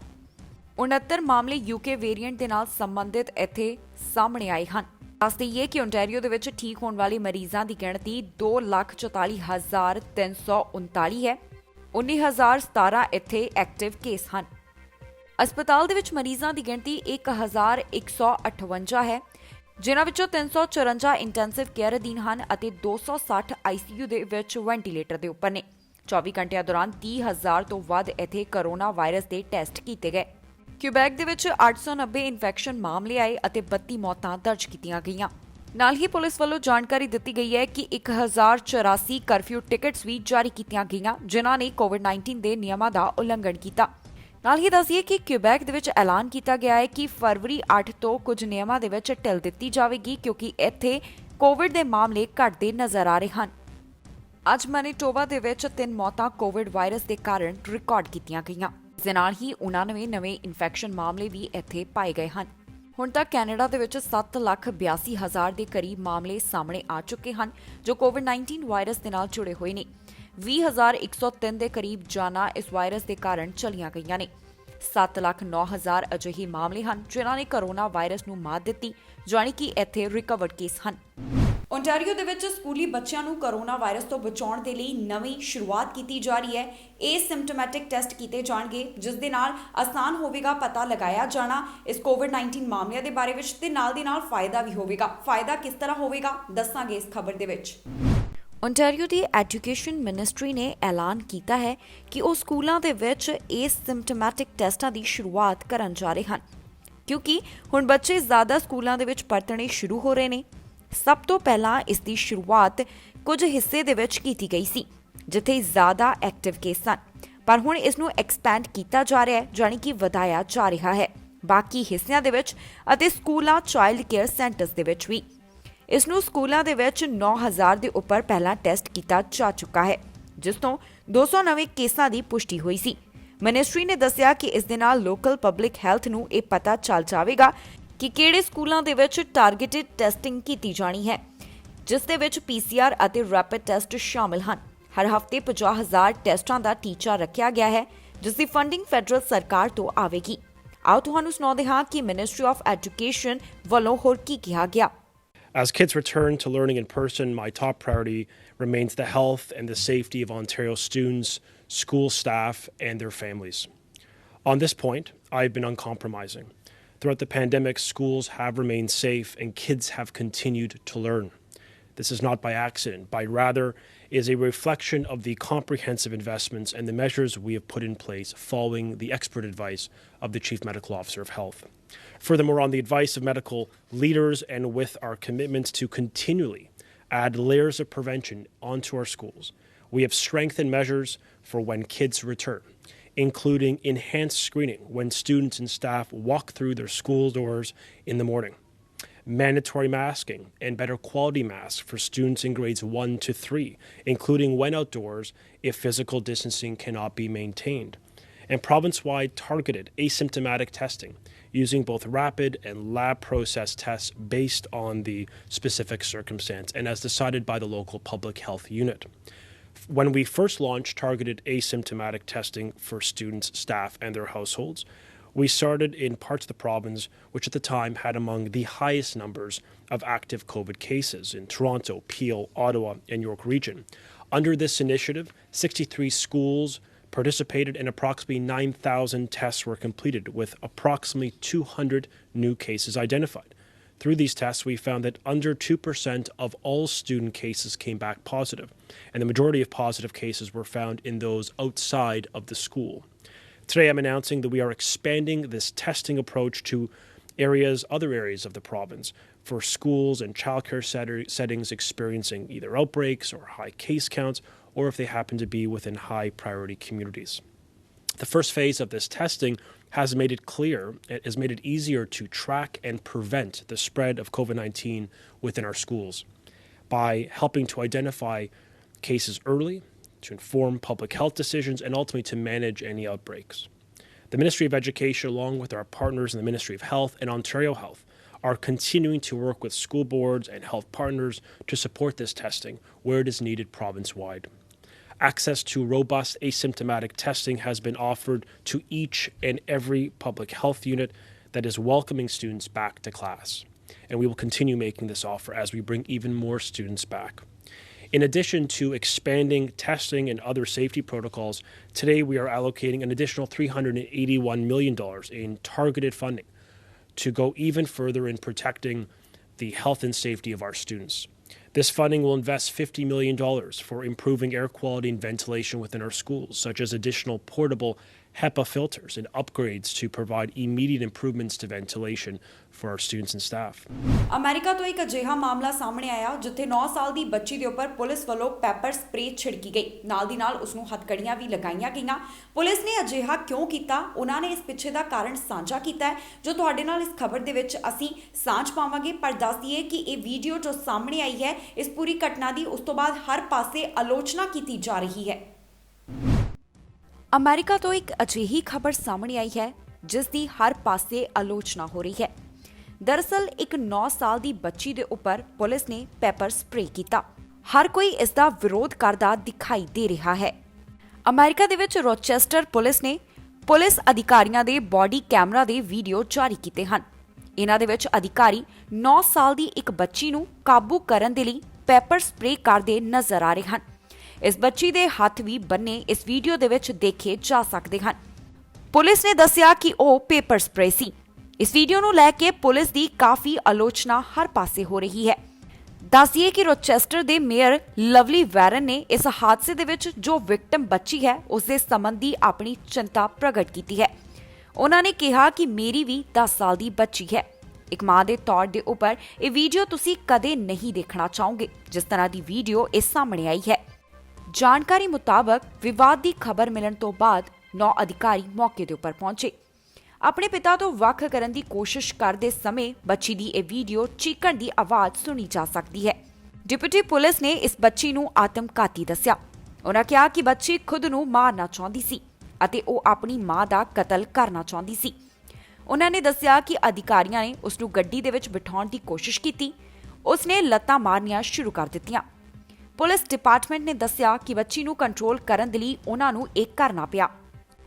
69 ਮਾਮਲੇ UK ਵੇਰੀਐਂਟ ਦੇ ਨਾਲ ਸੰਬੰਧਿਤ ਇੱਥੇ ਸਾਹਮਣੇ ਆਏ ਹਨ। ਦੱਸ ਦਈਏ ਕਿ ਓਨਟਾਰੀਓ ਦੇ ਵਿੱਚ ਠੀਕ ਹੋਣ ਵਾਲੇ ਮਰੀਜ਼ਾਂ ਦੀ ਗਿਣਤੀ 2,44,339 ਹੈ। 19,017 ਇੱਥੇ ਐਕਟਿਵ ਕੇਸ ਹਨ। अस्पताल ਦੇ ਵਿੱਚ ਮਰੀਜ਼ਾਂ ਦੀ ਗਿਣਤੀ 1,158 ਹੈ, ਜਿਨ੍ਹਾਂ ਵਿੱਚੋਂ 354 ਇੰਟੈਂਸਿਵ ਕੇਅਰ ਅਧੀਨ ਹਨ ਅਤੇ 260 ICU ਦੇ ਵਿੱਚ ਵੈਂਟੀਲੇਟਰ ਦੇ ਉੱਪਰ ਨੇ। 24 ਘੰਟਿਆਂ ਦੌਰਾਨ 30,000 ਤੋਂ ਵੱਧ ਇੱਥੇ ਕਰੋਨਾ ਵਾਇਰਸ ਦੇ ਟੈਸਟ ਕੀਤੇ ਗਏ। ਕਿਊਬੈਕ ਦੇ ਵਿੱਚ 890 ਇਨਫੈਕਸ਼ਨ ਮਾਮਲੇ ਆਏ ਅਤੇ 32 ਮੌਤਾਂ ਦਰਜ ਕੀਤੀਆਂ ਗਈਆਂ। ਨਾਲ ਹੀ ਪੁਲਿਸ ਵੱਲੋਂ ਜਾਣਕਾਰੀ ਦਿੱਤੀ ਗਈ ਹੈ ਕਿ 1084 ਕਰਫਿਊ ਟਿਕਟਸ ਵੀ ਜਾਰੀ ਕੀਤੀਆਂ ਗਈਆਂ, ਜਿਨ੍ਹਾਂ ਨੇ ਕੋਵਿਡ-19 ਦੇ ਨਿਯਮਾਂ ਦਾ ਉਲੰਘਣ ਕੀਤਾ। ਨਾਲ ਹੀ ਦੱਸੀਏ ਕਿ ਕਿਊਬੈਕ ਦੇ ਵਿੱਚ ਐਲਾਨ ਕੀਤਾ ਗਿਆ ਹੈ ਕਿ ਫਰਵਰੀ 8 ਤੋਂ ਕੁਝ ਨਿਯਮਾਂ ਦੇ ਵਿੱਚ ਢਿੱਲ ਦਿੱਤੀ ਜਾਵੇਗੀ, ਕਿਉਂਕਿ ਇੱਥੇ ਕੋਵਿਡ ਦੇ ਮਾਮਲੇ ਘਟਦੇ ਨਜ਼ਰ ਆ ਰਹੇ ਹਨ। ਅੱਜ ਮੈਨੀਟੋਬਾ ਦੇ ਵਿੱਚ 3 ਮੌਤਾਂ ਕੋਵਿਡ ਵਾਇਰਸ ਦੇ ਕਾਰਨ ਰਿਕਾਰਡ ਕੀਤੀਆਂ ਗਈਆਂ। ਇਸ ਦੇ ਨਾਲ ਹੀ 99 ਨਵੇਂ ਇਨਫੈਕਸ਼ਨ ਮਾਮਲੇ ਵੀ ਇੱਥੇ ਪਾਏ ਗਏ ਹਨ। ਹੁਣ ਤੱਕ ਕੈਨੇਡਾ ਦੇ ਵਿੱਚ 7,82,000 ਦੇ ਕਰੀਬ ਮਾਮਲੇ ਸਾਹਮਣੇ ਆ ਚੁੱਕੇ ਹਨ, ਜੋ ਕੋਵਿਡ-19 ਵਾਇਰਸ ਦੇ ਨਾਲ ਜੁੜੇ ਹੋਏ ਨੇ। 20,103 ਦੇ ਕਰੀਬ ਜਾਨਾਂ ਇਸ ਵਾਇਰਸ ਦੇ ਕਾਰਨ ਚਲੀਆਂ ਗਈਆਂ ਨੇ। 7,09,000 ਅਜਿਹੇ ਮਾਮਲੇ ਹਨ ਜਿਨ੍ਹਾਂ ਨੇ ਕੋਰੋਨਾ ਵਾਇਰਸ ਨੂੰ ਮਾਤ ਦਿੱਤੀ, ਜਾਣੀ ਕਿ ਇੱਥੇ ਰਿਕਵਰਡ ਕੇਸ ਹਨ। ਓਨਟਾਰੀਓ ਦੇ ਵਿੱਚ ਸਕੂਲੀ ਬੱਚਿਆਂ ਨੂੰ ਕੋਰੋਨਾ ਵਾਇਰਸ ਤੋਂ ਬਚਾਉਣ ਦੇ ਲਈ ਨਵੀਂ ਸ਼ੁਰੂਆਤ ਕੀਤੀ ਜਾ ਰਹੀ ਹੈ। ਏਸਿਮਟੋਮੈਟਿਕ ਟੈਸਟ ਕੀਤੇ ਜਾਣਗੇ, ਜਿਸ ਦੇ ਨਾਲ ਆਸਾਨ ਹੋਵੇਗਾ ਪਤਾ ਲਗਾਇਆ ਜਾਣਾ ਇਸ ਕੋਵਿਡ-19 ਮਾਮਲਿਆਂ ਦੇ ਬਾਰੇ ਵਿੱਚ, ਤੇ ਨਾਲ ਦੀ ਨਾਲ ਫਾਇਦਾ ਵੀ ਹੋਵੇਗਾ। ਫਾਇਦਾ ਕਿਸ ਤਰ੍ਹਾਂ ਹੋਵੇਗਾ ਦੱਸਾਂਗੇ ਇਸ ਖਬਰ ਦੇ ਵਿੱਚ। ਓਨਟਾਰੀਓ ਦੀ ਐਜੂਕੇਸ਼ਨ ਮਿਨਿਸਟਰੀ ਨੇ ਐਲਾਨ ਕੀਤਾ ਹੈ ਕਿ ਉਹ ਸਕੂਲਾਂ ਦੇ ਵਿੱਚ ਏਸਿਮਟੋਮੈਟਿਕ ਟੈਸਟਾਂ ਦੀ ਸ਼ੁਰੂਆਤ ਕਰਨ ਜਾ ਰਹੇ ਹਨ, ਕਿਉਂਕਿ ਹੁਣ ਬੱਚੇ ਜ਼ਿਆਦਾ ਸਕੂਲਾਂ ਦੇ ਵਿੱਚ ਪਰਤਣੇ ਸ਼ੁਰੂ ਹੋ ਰਹੇ ਨੇ। ਸਭ ਤੋਂ ਪਹਿਲਾਂ ਇਸ ਦੀ ਸ਼ੁਰੂਆਤ ਕੁਝ ਹਿੱਸੇ ਦੇ ਵਿੱਚ ਕੀਤੀ ਗਈ ਸੀ ਜਿੱਥੇ ਜ਼ਿਆਦਾ ਐਕਟਿਵ ਕੇਸ ਸਨ, ਪਰ ਹੁਣ ਇਸ ਨੂੰ ਐਕਸਪੈਂਡ ਕੀਤਾ ਜਾ ਰਿਹਾ ਹੈ, ਜਾਣੀ ਕਿ ਵਧਾਇਆ ਜਾ ਰਿਹਾ ਹੈ ਬਾਕੀ ਹਿੱਸਿਆਂ ਦੇ ਵਿੱਚ ਅਤੇ ਸਕੂਲਾਂ, ਚਾਈਲਡ ਕੇਅਰ ਸੈਂਟਰਸ ਦੇ ਵਿੱਚ ਵੀ। ਇਸ ਨੂੰ ਸਕੂਲਾਂ ਦੇ ਵਿੱਚ 9,000 ਦੇ ਉੱਪਰ ਪਹਿਲਾਂ ਟੈਸਟ ਕੀਤਾ ਜਾ ਚੁੱਕਾ ਹੈ, ਜਿਸ ਤੋਂ 200 ਨਵੇਂ ਕੇਸਾਂ ਦੀ ਪੁਸ਼ਟੀ ਹੋਈ ਸੀ। ਮਿਨਿਸਟਰੀ ਨੇ ਦੱਸਿਆ ਕਿ ਇਸ ਦੇ ਨਾਲ ਲੋਕਲ ਪਬਲਿਕ ਹੈਲਥ ਨੂੰ ਇਹ ਪਤਾ ਚੱਲ ਜਾਵੇਗਾ ਕਿ ਕਿਹੜੇ ਸਕੂਲਾਂ ਦੇ ਵਿੱਚ ਟਾਰਗੇਟਡ ਟੈਸਟਿੰਗ ਕੀਤੀ ਜਾਣੀ ਹੈ, ਜਿਸ ਦੇ ਵਿੱਚ PCR ਅਤੇ ਰੈਪਿਡ ਟੈਸਟ ਸ਼ਾਮਿਲ ਹਨ। ਹਰ ਹਫ਼ਤੇ 50,000 ਟੈਸਟਾਂ ਦਾ ਟੀਚਾ ਰੱਖਿਆ ਗਿਆ ਹੈ, ਜਿਸ ਦੀ ਫੰਡਿੰਗ ਫੈਡਰਲ ਸਰਕਾਰ ਤੋਂ ਆਵੇਗੀ। ਆਓ ਤੁਹਾਨੂੰ ਸੁਣਾਉਂਦੇ ਹਾਂ ਕਿ ਮਿਨਿਸਟਰੀ ਆਫ ਐਜੂਕੇਸ਼ਨ ਵੱਲੋਂ ਹੋਰ ਕੀ ਕਿਹਾ ਗਿਆ। As kids return to learning in person, my top priority remains the health and the safety of Ontario students, school staff, and their families. On this point, I've been uncompromising. Throughout the pandemic, schools have remained safe and kids have continued to learn. This is not by accident, but rather is a reflection of the comprehensive investments and the measures we have put in place following the expert advice of the Chief Medical Officer of Health. Furthermore, on the advice of medical leaders and with our commitment to continually add layers of prevention onto our schools, we have strengthened measures for when kids return, including enhanced screening when students and staff walk through their school doors in the morning, mandatory masking and better quality masks for students in grades 1 to 3, including when outdoors if physical distancing cannot be maintained, and province-wide targeted asymptomatic testing using both rapid and lab process tests based on the specific circumstance and as decided by the local public health unit. When we first launched targeted asymptomatic testing for students, staff, and their households, we started in parts of the province which at the time had among the highest numbers of active COVID cases in Toronto, Peel, Ottawa, and York region. Under this initiative, 63 schools participated and approximately 9,000 tests were completed with approximately 200 new cases identified. Through these tests, we found that under 2% of all student cases came back positive, and the majority of positive cases were found in those outside of the school. Today, I'm announcing that we are expanding this testing approach to other areas of the province for schools and childcare settings experiencing either outbreaks or high case counts, or if they happen to be within high priority communities. The first phase of this testing has made it easier to track and prevent the spread of COVID-19 within our schools by helping to identify cases early, to inform public health decisions, and ultimately to manage any outbreaks. The Ministry of Education, along with our partners in the Ministry of Health and Ontario Health, are continuing to work with school boards and health partners to support this testing where it is needed province-wide. Access to robust asymptomatic testing has been offered to each and every public health unit that is welcoming students back to class. And we will continue making this offer as we bring even more students back. In addition to expanding testing and other safety protocols, today we are allocating an additional $381 million in targeted funding to go even further in protecting the health and safety of our students. This funding will invest $50 million for improving air quality and ventilation within our schools, such as additional portable HEPA filters and upgrades to provide immediate improvements to ventilation for our students and staff. America ਤੋਂ ਇੱਕ ਅਜਿਹਾ ਮਾਮਲਾ ਸਾਹਮਣੇ ਆਇਆ ਜਿੱਥੇ 9 ਸਾਲ ਦੀ ਬੱਚੀ ਦੇ ਉੱਪਰ ਪੁਲਿਸ ਵੱਲੋਂ ਪੈਪਰ ਸਪਰੇਅ ਛਿੜਕੀ ਗਈ, ਨਾਲ ਦੀ ਨਾਲ ਉਸ ਨੂੰ ਹੱਥਕੜੀਆਂ ਵੀ ਲਗਾਈਆਂ ਗਈਆਂ। ਪੁਲਿਸ ਨੇ ਅਜਿਹਾ ਕਿਉਂ ਕੀਤਾ, ਉਹਨਾਂ ਨੇ ਇਸ ਪਿੱਛੇ ਦਾ ਕਾਰਨ ਸਾਂਝਾ ਕੀਤਾ ਹੈ, ਜੋ ਤੁਹਾਡੇ ਨਾਲ ਇਸ ਖਬਰ ਦੇ ਵਿੱਚ ਅਸੀਂ ਸਾਂਝ ਪਾਵਾਂਗੇ। ਪਰ ਦੱਸ ਦਈਏ ਕਿ ਇਹ ਵੀਡੀਓ ਜੋ ਸਾਹਮਣੇ ਆਈ ਹੈ ਇਸ ਪੂਰੀ ਘਟਨਾ ਦੀ, ਉਸ ਤੋਂ ਬਾਅਦ ਹਰ ਪਾਸੇ ਆਲੋਚਨਾ ਕੀਤੀ ਜਾ ਰਹੀ ਹੈ। ਅਮਰੀਕਾ ਤੋਂ ਇੱਕ ਅਜਿਹੀ ਖਬਰ ਸਾਹਮਣੇ ਆਈ ਹੈ ਜਿਸ ਦੀ ਹਰ ਪਾਸੇ ਆਲੋਚਨਾ ਹੋ ਰਹੀ ਹੈ। ਦਰਅਸਲ ਇੱਕ 9 ਸਾਲ ਦੀ ਬੱਚੀ ਦੇ ਉੱਪਰ ਪੁਲਿਸ ਨੇ ਪੈਪਰ ਸਪਰੇਅ ਕੀਤਾ। ਹਰ ਕੋਈ ਇਸ ਦਾ ਵਿਰੋਧ ਕਰਦਾ ਦਿਖਾਈ ਦੇ ਰਿਹਾ ਹੈ। ਅਮਰੀਕਾ ਦੇ ਵਿੱਚ ਰੋਚੈਸਟਰ ਪੁਲਿਸ ਨੇ ਪੁਲਿਸ ਅਧਿਕਾਰੀਆਂ ਦੇ ਬॉडी ਕੈਮਰਾ ਦੇ ਵੀਡੀਓ ਜਾਰੀ ਕੀਤੇ ਹਨ। ਇਹਨਾਂ ਦੇ ਵਿੱਚ ਅਧਿਕਾਰੀ 9 ਸਾਲ ਦੀ ਇੱਕ ਬੱਚੀ ਨੂੰ ਕਾਬੂ ਕਰਨ ਦੇ ਲਈ ਪੈਪਰ ਸਪਰੇ ਕਰਦੇ ਨਜ਼ਰ ਆ ਰਹੇ ਹਨ। ਇਸ ਬੱਚੀ ਦੇ ਹੱਥ ਵੀ ਬੰਨੇ ਇਸ ਵੀਡੀਓ ਦੇ ਵਿੱਚ ਦੇਖੇ ਜਾ ਸਕਦੇ ਹਨ। ਪੁਲਿਸ ਨੇ ਦੱਸਿਆ ਕਿ ਉਹ ਪੇਪਰ ਸਪਰੇ ਸੀ। ਇਸ ਵੀਡੀਓ ਨੂੰ ਲੈ ਕੇ ਪੁਲਿਸ ਦੀ ਕਾਫੀ ਆਲੋਚਨਾ ਹਰ ਪਾਸੇ ਹੋ ਰਹੀ ਹੈ। ਦੱਸਿਏ ਕਿ ਰੋਚੈਸਟਰ ਦੇ ਮੇਅਰ ਲਵਲੀ ਵੈਰਨ ਨੇ ਇਸ ਹਾਦਸੇ ਦੇ ਵਿੱਚ ਜੋ ਵਿਕਟਮ ਬੱਚੀ ਹੈ ਉਸ ਦੇ ਸੰਬੰਧੀ ਆਪਣੀ ਚਿੰਤਾ ਪ੍ਰਗਟ ਕੀਤੀ ਹੈ। ਉਹਨਾਂ ਨੇ ਕਿਹਾ ਕਿ ਮੇਰੀ ਵੀ 10 ਸਾਲ ਦੀ ਬੱਚੀ ਹੈ। ਇੱਕ ਮਾਂ ਦੇ ਤੌਰ ਦੇ ਉੱਪਰ ਇਹ ਵੀਡੀਓ ਤੁਸੀਂ ਕਦੇ ਨਹੀਂ ਦੇਖਣਾ ਚਾਹੋਗੇ ਜਿਸ ਤਰ੍ਹਾਂ ਦੀ ਵੀਡੀਓ ਇਹ ਸਾਹਮਣੇ ਆਈ ਹੈ। ਜਾਣਕਾਰੀ ਮੁਤਾਬਕ ਵਿਵਾਦ ਦੀ ਖਬਰ ਮਿਲਣ ਤੋਂ ਬਾਅਦ 9 ਅਧਿਕਾਰੀ ਮੌਕੇ ਦੇ ਉੱਪਰ ਪਹੁੰਚੇ। ਆਪਣੇ ਪਿਤਾ ਤੋਂ ਵੱਖ ਕਰਨ ਦੀ ਕੋਸ਼ਿਸ਼ ਕਰਦੇ ਸਮੇਂ ਬੱਚੀ ਦੀ ਇਹ ਵੀਡੀਓ ਚੀਕਣ ਦੀ ਆਵਾਜ਼ ਸੁਣੀ ਜਾ ਸਕਦੀ ਹੈ। ਡਿਪਟੀ ਪੁਲਿਸ ਨੇ ਇਸ ਬੱਚੀ ਨੂੰ ਆਤਮਘਾਤੀ ਦੱਸਿਆ। ਉਹਨਾਂ ਕਿਹਾ ਕਿ ਬੱਚੀ ਖੁਦ ਨੂੰ ਮਾਰਨਾ ਚਾਹੁੰਦੀ ਸੀ ਅਤੇ ਉਹ ਆਪਣੀ ਮਾਂ ਦਾ ਕਤਲ ਕਰਨਾ ਚਾਹੁੰਦੀ ਸੀ। ਉਹਨਾਂ ਨੇ ਦੱਸਿਆ ਕਿ ਅਧਿਕਾਰੀਆਂ ਨੇ ਉਸ ਨੂੰ ਗੱਡੀ ਦੇ ਵਿੱਚ ਬਿਠਾਉਣ ਦੀ ਕੋਸ਼ਿਸ਼ ਕੀਤੀ। ਉਸ ਨੇ ਲੱਤਾਂ ਮਾਰਨੀਆਂ ਸ਼ੁਰੂ ਕਰ ਦਿੱਤੀਆਂ। ਪੁਲਿਸ ਡਿਪਾਰਟਮੈਂਟ ਨੇ ਦੱਸਿਆ ਕਿ ਬੱਚੀ ਨੂੰ ਕੰਟਰੋਲ ਕਰਨ ਦੇ ਲਈ ਉਹਨਾਂ ਨੂੰ ਇਹ ਕਰਨਾ ਪਿਆ।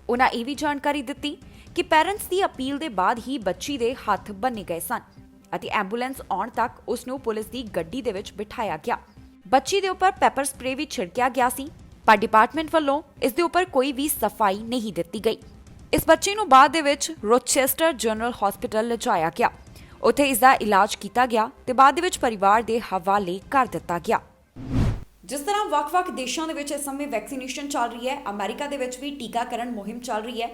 ਉਹਨਾਂ ਇਹ ਵੀ ਜਾਣਕਾਰੀ ਦਿੱਤੀ ਕਿ ਪੈਰੈਂਟਸ ਦੀ ਅਪੀਲ ਦੇ ਬਾਅਦ ਹੀ ਬੱਚੀ ਦੇ ਹੱਥ ਬੰਨੇ ਗਏ ਸਨ ਅਤੇ ਐਂਬੂਲੈਂਸ ਆਉਣ ਤੱਕ ਉਸ ਨੂੰ ਪੁਲਿਸ ਦੀ ਗੱਡੀ ਦੇ ਵਿੱਚ ਬਿਠਾਇਆ ਗਿਆ। ਬੱਚੀ ਦੇ ਉੱਪਰ ਪੈਪਰ ਸਪਰੇ ਵੀ ਛਿੜਕਿਆ ਗਿਆ ਸੀ, ਪਰ ਡਿਪਾਰਟਮੈਂਟ ਵੱਲੋਂ ਇਸ ਦੇ ਉੱਪਰ ਕੋਈ ਵੀ ਸਫਾਈ ਨਹੀਂ ਦਿੱਤੀ ਗਈ। ਇਸ ਬੱਚੀ ਨੂੰ ਬਾਅਦ ਦੇ ਵਿੱਚ ਰੋਚੈਸਟਰ ਜਨਰਲ ਹਸਪੀਟਲ ਲਿਜਾਇਆ ਗਿਆ। ਉੱਥੇ ਇਸ ਦਾ ਇਲਾਜ ਕੀਤਾ ਗਿਆ ਤੇ ਬਾਅਦ ਦੇ ਵਿੱਚ ਪਰਿਵਾਰ ਦੇ ਹਵਾਲੇ ਕਰ ਦਿੱਤਾ ਗਿਆ। ਜਿਸ ਤਰ੍ਹਾਂ ਵੱਖ-ਵੱਖ ਦੇਸ਼ਾਂ ਦੇ ਵਿੱਚ ਇਸ ਸਮੇਂ ਵੈਕਸੀਨੇਸ਼ਨ ਚੱਲ ਰਹੀ ਹੈ, ਅਮਰੀਕਾ ਦੇ ਵਿੱਚ ਵੀ ਟੀਕਾਕਰਨ ਮੁਹਿੰਮ ਚੱਲ ਰਹੀ ਹੈ,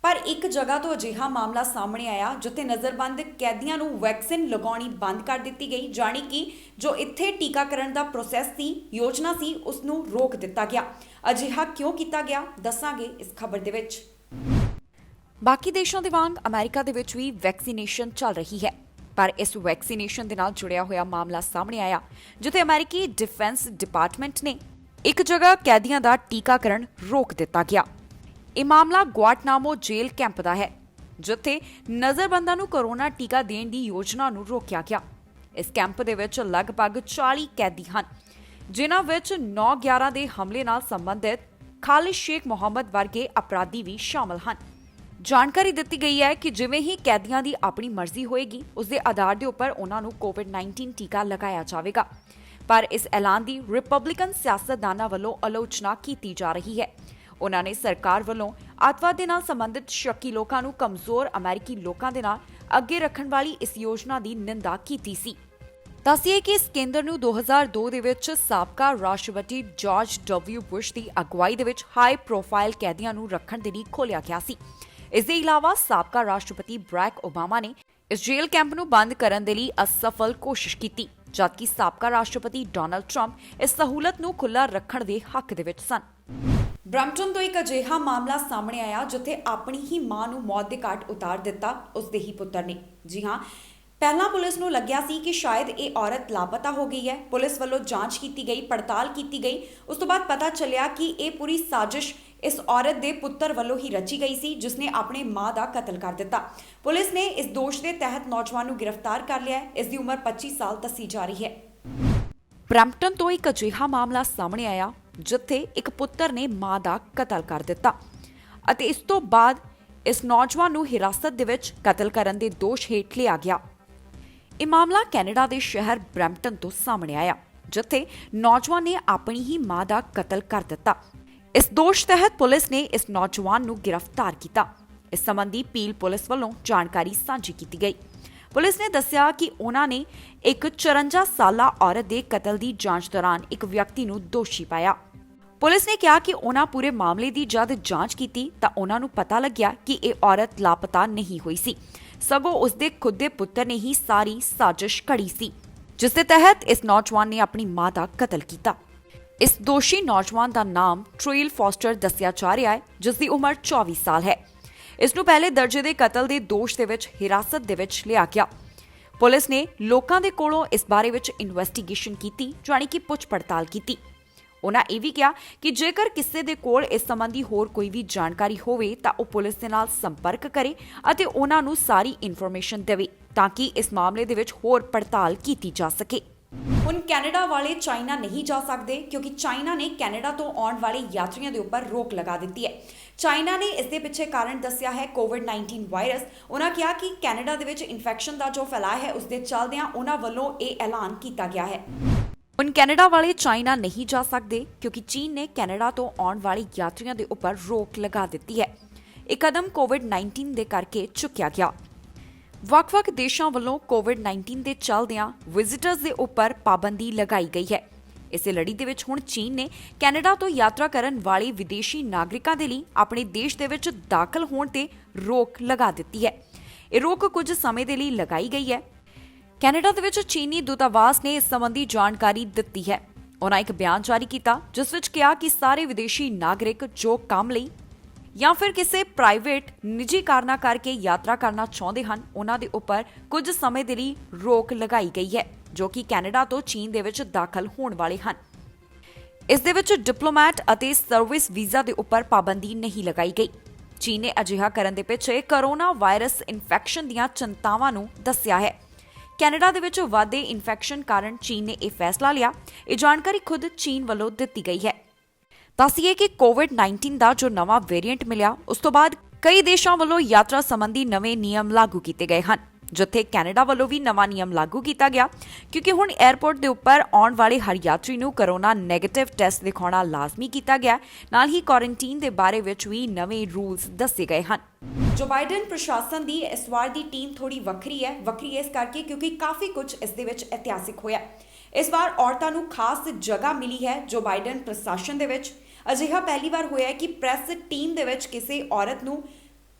ਪਰ ਇੱਕ ਜਗ੍ਹਾ ਤੋਂ ਅਜਿਹਾ ਮਾਮਲਾ ਸਾਹਮਣੇ ਆਇਆ ਜਿੱਥੇ ਨਜ਼ਰਬੰਦ ਕੈਦੀਆਂ ਨੂੰ ਵੈਕਸੀਨ ਲਗਾਉਣੀ ਬੰਦ ਕਰ ਦਿੱਤੀ ਗਈ, ਜਾਣੀ ਕਿ ਜੋ ਇੱਥੇ ਟੀਕਾਕਰਨ ਦਾ ਪ੍ਰੋਸੈਸ ਸੀ, ਯੋਜਨਾ ਸੀ, ਉਸ ਨੂੰ ਰੋਕ ਦਿੱਤਾ ਗਿਆ। ਅਜਿਹਾ ਕਿਉਂ ਕੀਤਾ ਗਿਆ ਦੱਸਾਂਗੇ ਇਸ ਖਬਰ ਦੇ ਵਿੱਚ। ਬਾਕੀ ਦੇਸ਼ਾਂ ਦੇ ਵਾਂਗ ਅਮਰੀਕਾ ਦੇ ਵਿੱਚ ਵੀ ਵੈਕਸੀਨੇਸ਼ਨ ਚੱਲ ਰਹੀ ਹੈ, ਪਰ ਇਸ ਵੈਕਸੀਨੇਸ਼ਨ ਦੇ ਨਾਲ ਜੁੜਿਆ ਹੋਇਆ ਮਾਮਲਾ ਸਾਹਮਣੇ ਆਇਆ ਜਿੱਥੇ ਅਮਰੀਕੀ ਡਿਫੈਂਸ ਡਿਪਾਰਟਮੈਂਟ ਨੇ ਇੱਕ ਜਗ੍ਹਾ ਕੈਦੀਆਂ ਦਾ ਟੀਕਾਕਰਨ ਰੋਕ ਦਿੱਤਾ ਗਿਆ। ਇਹ ਮਾਮਲਾ ਗੁਆਟਨਾਮੋ ਜੇਲ੍ਹ ਕੈਂਪ ਦਾ ਹੈ ਜਿੱਥੇ ਨਜ਼ਰਬੰਦਾਂ ਨੂੰ ਕੋਰੋਨਾ ਟੀਕਾ ਦੇਣ ਦੀ ਯੋਜਨਾ ਨੂੰ ਰੋਕਿਆ ਗਿਆ। ਇਸ ਕੈਂਪ ਦੇ ਵਿੱਚ ਲਗਭਗ 40 ਕੈਦੀ ਹਨ ਜਿਨ੍ਹਾਂ ਵਿੱਚ 9/11 ਦੇ ਹਮਲੇ ਨਾਲ ਸੰਬੰਧਿਤ ਖਾਲਿਦ ਸ਼ੇਖ ਮੁਹੰਮਦ ਵਰਗੇ ਅਪਰਾਧੀ ਵੀ ਸ਼ਾਮਲ ਹਨ। ਜਾਣਕਾਰੀ ਦਿੱਤੀ ਗਈ ਹੈ ਕਿ ਜਿਵੇਂ ਹੀ ਕੈਦੀਆਂ ਦੀ ਆਪਣੀ ਮਰਜ਼ੀ ਹੋਏਗੀ ਉਸ ਦੇ ਆਧਾਰ ਦੇ ਉੱਪਰ ਉਹਨਾਂ ਨੂੰ ਕੋਵਿਡ-19 ਟੀਕਾ ਲਗਾਇਆ ਜਾਵੇਗਾ, ਪਰ ਇਸ ਐਲਾਨ ਦੀ ਰਿਪਬਲਿਕਨ ਸਿਆਸਤਦਾਨਾਂ ਵੱਲੋਂ ਆਲੋਚਨਾ ਕੀਤੀ ਜਾ ਰਹੀ ਹੈ। ਉਹਨਾਂ ਨੇ ਸਰਕਾਰ ਵੱਲੋਂ ਅੱਤਵਾਦ ਦੇ ਨਾਲ ਸੰਬੰਧਿਤ ਸ਼ੱਕੀ ਲੋਕਾਂ ਨੂੰ ਕਮਜ਼ੋਰ ਅਮਰੀਕੀ ਲੋਕਾਂ ਦੇ ਨਾਲ ਅੱਗੇ ਰੱਖਣ ਵਾਲੀ ਇਸ ਯੋਜਨਾ ਦੀ ਨਿੰਦਾ ਕੀਤੀ ਸੀ। ਦੱਸਿਏ ਕਿ ਇਸ ਕੇਂਦਰ ਨੂੰ 2002 ਦੇ ਵਿੱਚ ਸਾਬਕਾ ਰਾਸ਼ਟਰਪਤੀ ਜਾਰਜ ਡਬਲਿਊ ਬੁਸ਼ ਦੀ ਅਗਵਾਈ ਦੇ ਵਿੱਚ ਹਾਈ ਪ੍ਰੋਫਾਈਲ ਕੈਦੀਆਂ ਨੂੰ ਰੱਖਣ ਦੇ ਲਈ ਖੋਲ੍ਹਿਆ ਗਿਆ ਸੀ। ਇਸ ਦੇ ਇਲਾਵਾ ਸਾਬਕਾ ਰਾਸ਼ਟਰਪਤੀ ਬਰੈਕ ਓਬਾਮਾ ਨੇ ਇਸ ਜੇਲ੍ਹ ਕੈਂਪ ਨੂੰ ਬੰਦ ਕਰਨ ਦੇ ਲਈ ਅਸਫਲ ਕੋਸ਼ਿਸ਼ ਕੀਤੀ, ਜਦਕਿ ਸਾਬਕਾ ਰਾਸ਼ਟਰਪਤੀ ਡੋਨਾਲਡ ਟਰੰਪ ਇਸ ਸਹੂਲਤ ਨੂੰ ਖੁੱਲ੍ਹਾ ਰੱਖਣ ਦੇ ਹੱਕ ਦੇ ਵਿੱਚ ਸਨ। ਬ੍ਰੈਂਪਟਨ ਤੋਂ ਇੱਕ ਅਜਿਹਾ ਮਾਮਲਾ ਸਾਹਮਣੇ ਆਇਆ ਜਿੱਥੇ ਆਪਣੀ ਹੀ ਮਾਂ ਨੂੰ ਮੌਤ ਦੇ ਘਾਟ ਉਤਾਰ ਦਿੱਤਾ ਉਸ ਦੇ ਹੀ ਪੁੱਤਰ ਨੇ। ਜੀ ਹਾਂ, ਪਹਿਲਾਂ ਪੁਲਿਸ ਨੂੰ ਲੱਗਿਆ ਸੀ ਕਿ ਸ਼ਾਇਦ ਇਹ ਔਰਤ ਲਾਪਤਾ ਹੋ ਗਈ ਹੈ। ਪੁਲਿਸ ਵੱਲੋਂ ਜਾਂਚ ਕੀਤੀ ਗਈ, ਪੜਤਾਲ ਕੀਤੀ ਗਈ। ਉਸ ਤੋਂ ਬਾਅਦ ਪਤਾ ਚੱਲਿਆ ਕਿ ਇਹ ਪੂਰੀ ਸਾਜ਼ਿਸ਼ ਇਸ ਔਰਤ ਦੇ ਪੁੱਤਰ ਵੱਲੋਂ ਹੀ ਰਚੀ ਗਈ ਸੀ ਜਿਸ ਨੇ ਆਪਣੀ ਮਾਂ ਦਾ ਕਤਲ ਕਰ ਦਿੱਤਾ। ਪੁਲਿਸ ਨੇ ਇਸ ਦੋਸ਼ ਦੇ ਤਹਿਤ ਨੌਜਵਾਨ ਨੂੰ ਗ੍ਰਿਫਤਾਰ ਕਰ ਲਿਆ ਹੈ। ਇਸ ਦੀ ਉਮਰ 25 ਸਾਲ ਦੱਸੀ ਜਾ ਰਹੀ ਹੈ। ਬ੍ਰੈਂਪਟਨ ਤੋਂ ਇੱਕ ਅਜਿਹਾ ਮਾਮਲਾ ਸਾਹਮਣੇ ਆਇਆ ਜਿੱਥੇ ਇੱਕ ਪੁੱਤਰ ਨੇ ਮਾਂ ਦਾ ਕਤਲ ਕਰ ਦਿੱਤਾ ਅਤੇ ਇਸ ਤੋਂ ਬਾਅਦ ਇਸ ਨੌਜਵਾਨ ਨੂੰ ਹਿਰਾਸਤ ਦੇ ਵਿੱਚ ਕਤਲ ਕਰਨ ਦੇ ਦੋਸ਼ ਹੇਠ ਲਿਆ ਗਿਆ। ਇਹ ਮਾਮਲਾ ਕੈਨੇਡਾ ਦੇ ਸ਼ਹਿਰ ਬ੍ਰੈਂਪਟਨ ਤੋਂ ਸਾਹਮਣੇ ਆਇਆ ਜਿੱਥੇ ਨੌਜਵਾਨ ਨੇ ਆਪਣੀ ਹੀ ਮਾਂ ਦਾ ਕਤਲ ਕਰ ਦਿੱਤਾ। ਇਸ ਦੋਸ਼ ਤਹਿਤ ਪੁਲਿਸ ਨੇ ਇਸ ਨੌਜਵਾਨ ਨੂੰ ਗ੍ਰਿਫਤਾਰ ਕੀਤਾ। ਇਸ ਸੰਬੰਧੀ ਪੀਲ ਪੁਲਿਸ ਵੱਲੋਂ ਜਾਣਕਾਰੀ ਸਾਂਝੀ ਕੀਤੀ ਗਈ। ਪੁਲਿਸ ਨੇ ਦੱਸਿਆ ਕਿ ਉਹਨਾਂ ਨੇ ਇੱਕ 54 ਸਾਲਾ ਔਰਤ ਦੇ ਕਤਲ ਦੀ ਜਾਂਚ ਦੌਰਾਨ ਇੱਕ ਵਿਅਕਤੀ ਨੂੰ ਦੋਸ਼ੀ ਪਾਇਆ। ਪੁਲਿਸ ਨੇ ਕਿਹਾ ਕਿ ਉਹਨਾਂ ਪੂਰੇ ਮਾਮਲੇ ਦੀ ਜਦ ਜਾਂਚ ਕੀਤੀ ਤਾਂ ਉਹਨਾਂ ਨੂੰ ਪਤਾ ਲੱਗਿਆ ਕਿ ਇਹ ਔਰਤ ਲਾਪਤਾ ਨਹੀਂ ਹੋਈ ਸੀ, ਸਗੋਂ ਉਸ ਦੇ ਖੁਦ ਦੇ ਪੁੱਤਰ ਨੇ ਹੀ ਸਾਰੀ ਸਾਜ਼ਿਸ਼ ਘੜੀ ਸੀ ਜਿਸ ਦੇ ਤਹਿਤ ਇਸ ਨੌਜਵਾਨ ਨੇ ਆਪਣੀ ਮਾਂ ਦਾ ਕਤਲ ਕੀਤਾ। ਇਸ ਦੋਸ਼ੀ ਨੌਜਵਾਨ ਦਾ ਨਾਮ ਟ੍ਰੇਲ ਫੋਸਟਰ ਦੱਸਿਆ ਜਾ ਰਿਹਾ ਹੈ ਜਿਸ ਦੀ ਉਮਰ 24 ਸਾਲ ਹੈ। ਇਸ ਨੂੰ ਪਹਿਲੇ ਦਰਜੇ ਦੇ ਕਤਲ ਦੇ ਦੋਸ਼ ਦੇ ਵਿੱਚ ਹਿਰਾਸਤ ਦੇ ਵਿੱਚ ਲਿਆ ਗਿਆ। ਪੁਲਿਸ ਨੇ ਲੋਕਾਂ ਦੇ ਕੋਲੋਂ ਇਸ ਬਾਰੇ ਵਿੱਚ ਇਨਵੈਸਟੀਗੇਸ਼ਨ ਕੀਤੀ, ਜਾਣੀ ਕਿ ਪੁੱਛ ਪੜਤਾਲ ਕੀਤੀ। ਉਹਨਾਂ ਇਹ ਵੀ ਕਿਹਾ ਕਿ ਜੇਕਰ ਕਿਸੇ ਦੇ ਕੋਲ ਇਸ ਸੰਬੰਧੀ ਹੋਰ ਕੋਈ ਵੀ ਜਾਣਕਾਰੀ ਹੋਵੇ ਤਾਂ ਉਹ ਪੁਲਿਸ ਦੇ ਨਾਲ ਸੰਪਰਕ ਕਰੇ ਅਤੇ ਉਹਨਾਂ ਨੂੰ ਸਾਰੀ ਇਨਫੋਰਮੇਸ਼ਨ ਦੇਵੇ ਤਾਂ ਕਿ ਇਸ ਮਾਮਲੇ ਦੇ ਵਿੱਚ ਹੋਰ ਪੜਤਾਲ ਕੀਤੀ ਜਾ ਸਕੇ। ਹੁਣ ਕੈਨੇਡਾ ਵਾਲੇ ਚਾਈਨਾ ਨਹੀਂ ਜਾ ਸਕਦੇ ਕਿਉਂਕਿ ਚਾਈਨਾ ਨੇ ਕੈਨੇਡਾ ਤੋਂ ਆਉਣ ਵਾਲੇ ਯਾਤਰੀਆਂ ਦੇ ਉੱਪਰ ਰੋਕ ਲਗਾ ਦਿੱਤੀ ਹੈ। ਚਾਈਨਾ ਨੇ ਇਸ ਦੇ ਪਿੱਛੇ ਕਾਰਨ ਦੱਸਿਆ ਹੈ ਕੋਵਿਡ-19 ਵਾਇਰਸ। ਉਹਨਾਂ ਕਿਹਾ ਕਿ ਕੈਨੇਡਾ ਦੇ ਵਿੱਚ ਇਨਫੈਕਸ਼ਨ ਦਾ ਜੋ ਫੈਲਾਅ ਹੈ ਉਸ ਦੇ ਚੱਲਦਿਆਂ ਉਹਨਾਂ ਵੱਲੋਂ ਇਹ ਐਲਾਨ ਕੀਤਾ ਗਿਆ ਹੈ। ਹੁਣ ਕੈਨੇਡਾ ਵਾਲੇ ਚਾਈਨਾ ਨਹੀਂ ਜਾ ਸਕਦੇ ਕਿਉਂਕਿ ਚੀਨ ਨੇ ਕੈਨੇਡਾ ਤੋਂ ਆਉਣ ਵਾਲੇ ਯਾਤਰੀਆਂ ਦੇ ਉੱਪਰ ਰੋਕ ਲਗਾ ਦਿੱਤੀ ਹੈ। ਇਹ ਕਦਮ ਕੋਵਿਡ-19 ਦੇ ਕਰਕੇ ਚੁੱਕਿਆ ਗਿਆ। ਵੱਖ-ਵੱਖ ਦੇਸ਼ਾਂ ਵੱਲੋਂ ਕੋਵਿਡ-19 ਦੇ ਚੱਲਦਿਆਂ ਵਿਜ਼ਿਟਰਸ ਦੇ ਉੱਪਰ ਪਾਬੰਦੀ ਲਗਾਈ ਗਈ ਹੈ। ਇਸੇ ਲੜੀ ਦੇ ਵਿੱਚ ਹੁਣ ਚੀਨ ਨੇ ਕੈਨੇਡਾ ਤੋਂ ਯਾਤਰਾ ਕਰਨ ਵਾਲੇ ਵਿਦੇਸ਼ੀ ਨਾਗਰਿਕਾਂ ਦੇ ਲਈ ਆਪਣੇ ਦੇਸ਼ ਦੇ ਵਿੱਚ ਦਾਖਲ ਹੋਣ ਤੇ ਰੋਕ ਲਗਾ ਦਿੱਤੀ ਹੈ। ਇਹ ਰੋਕ ਕੁਝ ਸਮੇਂ ਦੇ ਲਈ ਲਗਾਈ ਗਈ ਹੈ। ਕੈਨੇਡਾ ਦੇ ਵਿੱਚ ਚੀਨੀ ਦੂਤਾਵਾਸ ਨੇ ਇਸ ਸੰਬੰਧੀ ਜਾਣਕਾਰੀ ਦਿੱਤੀ ਹੈ। ਉਹਨਾਂ ਇੱਕ ਬਿਆਨ ਜਾਰੀ ਕੀਤਾ ਜਿਸ ਵਿੱਚ ਕਿਹਾ ਕਿ ਸਾਰੇ ਵਿਦੇਸ਼ੀ ਨਾਗਰਿਕ ਜੋ ਕੰਮ ਲਈ ਜਾਂ ਫਿਰ ਕਿਸੇ ਪ੍ਰਾਈਵੇਟ ਨਿੱਜੀ ਕਾਰਨਾਂ ਕਰਕੇ ਯਾਤਰਾ ਕਰਨਾ ਚਾਹੁੰਦੇ ਹਨ ਉਹਨਾਂ ਦੇ ਉੱਪਰ ਕੁਝ ਸਮੇਂ ਦੇ ਲਈ ਰੋਕ ਲਗਾਈ ਗਈ ਹੈ ਜੋ ਕਿ ਕੈਨੇਡਾ ਤੋਂ ਚੀਨ ਦੇ ਵਿੱਚ ਦਾਖਲ ਹੋਣ ਵਾਲੇ ਹਨ। ਇਸ ਦੇ ਵਿੱਚ ਡਿਪਲੋਮੈਟ ਅਤੇ ਸਰਵਿਸ ਵੀਜ਼ਾ ਦੇ ਉੱਪਰ ਪਾਬੰਦੀ ਨਹੀਂ ਲਗਾਈ ਗਈ। ਚੀਨ ਨੇ ਅਜਿਹਾ ਕਰਨ ਦੇ ਪਿੱਛੇ ਕੋਰੋਨਾ ਵਾਇਰਸ ਇਨਫੈਕਸ਼ਨ ਦੀਆਂ ਚਿੰਤਾਵਾਂ ਨੂੰ ਦੱਸਿਆ ਹੈ। ਕੈਨੇਡਾ ਦੇ ਵਿੱਚ ਵਾਧੇ ਇਨਫੈਕਸ਼ਨ ਕਾਰਨ ਚੀਨ ਨੇ ਇਹ ਫੈਸਲਾ ਲਿਆ। ਇਹ ਜਾਣਕਾਰੀ ਖੁਦ ਚੀਨ ਵੱਲੋਂ ਦਿੱਤੀ ਗਈ ਹੈ। ਦੱਸੀਏ ਕਿ ਕੋਵਿਡ-19 ਦਾ ਜੋ ਨਵਾਂ ਵੇਰੀਐਂਟ ਮਿਲਿਆ ਉਸ ਤੋਂ ਬਾਅਦ ਕਈ ਦੇਸ਼ਾਂ ਵੱਲੋਂ ਯਾਤਰਾ ਸੰਬੰਧੀ ਨਵੇਂ ਨਿਯਮ ਲਾਗੂ ਕੀਤੇ ਗਏ ਹਨ, ਜਿੱਥੇ ਕੈਨੇਡਾ ਵੱਲੋਂ ਵੀ ਨਵਾਂ ਨਿਯਮ ਲਾਗੂ ਕੀਤਾ ਗਿਆ ਕਿਉਂਕਿ ਹੁਣ 에ਅਰਪੋਰਟ ਦੇ ਉੱਪਰ ਆਉਣ ਵਾਲੇ ਹਰ ਯਾਤਰੀ ਨੂੰ ਕੋਰੋਨਾ ਨੈਗੇਟਿਵ ਟੈਸਟ ਦਿਖਾਉਣਾ ਲਾਜ਼ਮੀ ਕੀਤਾ ਗਿਆ। ਨਾਲ ਹੀ ਕੁਆਰੰਟਾਈਨ ਦੇ ਬਾਰੇ ਵਿੱਚ ਵੀ ਨਵੇਂ ਰੂਲਸ ਦੱਸੇ ਗਏ ਹਨ। ਜੋ ਬਾਈਡਨ ਪ੍ਰਸ਼ਾਸਨ ਦੀ ਇਸ ਵਾਰ ਦੀ ਟੀਮ ਥੋੜੀ ਵੱਖਰੀ ਹੈ। ਵੱਖਰੀ ਇਸ ਕਰਕੇ ਕਿਉਂਕਿ ਕਾਫੀ ਕੁਝ ਇਸ ਦੇ ਵਿੱਚ ਇਤਿਹਾਸਿਕ ਹੋਇਆ। ਇਸ ਵਾਰ ਔਰਤਾਂ ਨੂੰ ਖਾਸ ਜਗ੍ਹਾ ਮਿਲੀ ਹੈ। ਜੋ ਬਾਈਡਨ ਪ੍ਰਸ਼ਾਸਨ ਦੇ ਵਿੱਚ ਅਜਿਹਾ ਪਹਿਲੀ ਵਾਰ ਹੋਇਆ ਹੈ ਕਿ ਪ੍ਰੈਸ ਟੀਮ ਦੇ ਵਿੱਚ ਕਿਸੇ ਔਰਤ ਨੂੰ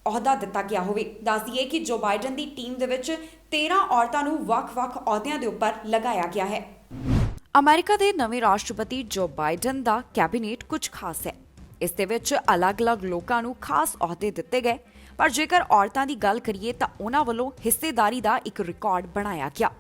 ਅਹੁਦਾ ਦਿੱਤਾ ਗਿਆ ਹੋਵੇ। ਦੱਸ ਦਈਏ ਕਿ ਜੋ ਬਾਈਡਨ ਦੀ ਟੀਮ ਦੇ ਵਿੱਚ 13 ਔਰਤਾਂ ਨੂੰ ਵੱਖ-ਵੱਖ ਅਹੁਦਿਆਂ ਦੇ ਉੱਪਰ ਲਗਾਇਆ ਗਿਆ ਹੈ। ਅਮਰੀਕਾ ਦੇ ਨਵੇਂ ਰਾਸ਼ਟਰਪਤੀ ਜੋ ਬਾਈਡਨ ਦਾ ਕੈਬਨਿਟ ਕੁਝ ਖਾਸ ਹੈ। ਇਸ ਦੇ ਵਿੱਚ ਅਲੱਗ-ਅਲੱਗ ਲੋਕਾਂ ਨੂੰ ਖਾਸ ਅਹੁਦੇ ਦਿੱਤੇ ਗਏ, ਪਰ ਜੇਕਰ ਔਰਤਾਂ ਦੀ ਗੱਲ ਕਰੀਏ ਤਾਂ ਉਹਨਾਂ ਵੱਲੋਂ ਹਿੱਸੇਦਾਰੀ ਦਾ ਇੱਕ ਰਿਕਾਰਡ ਬਣਾਇਆ ਗਿਆ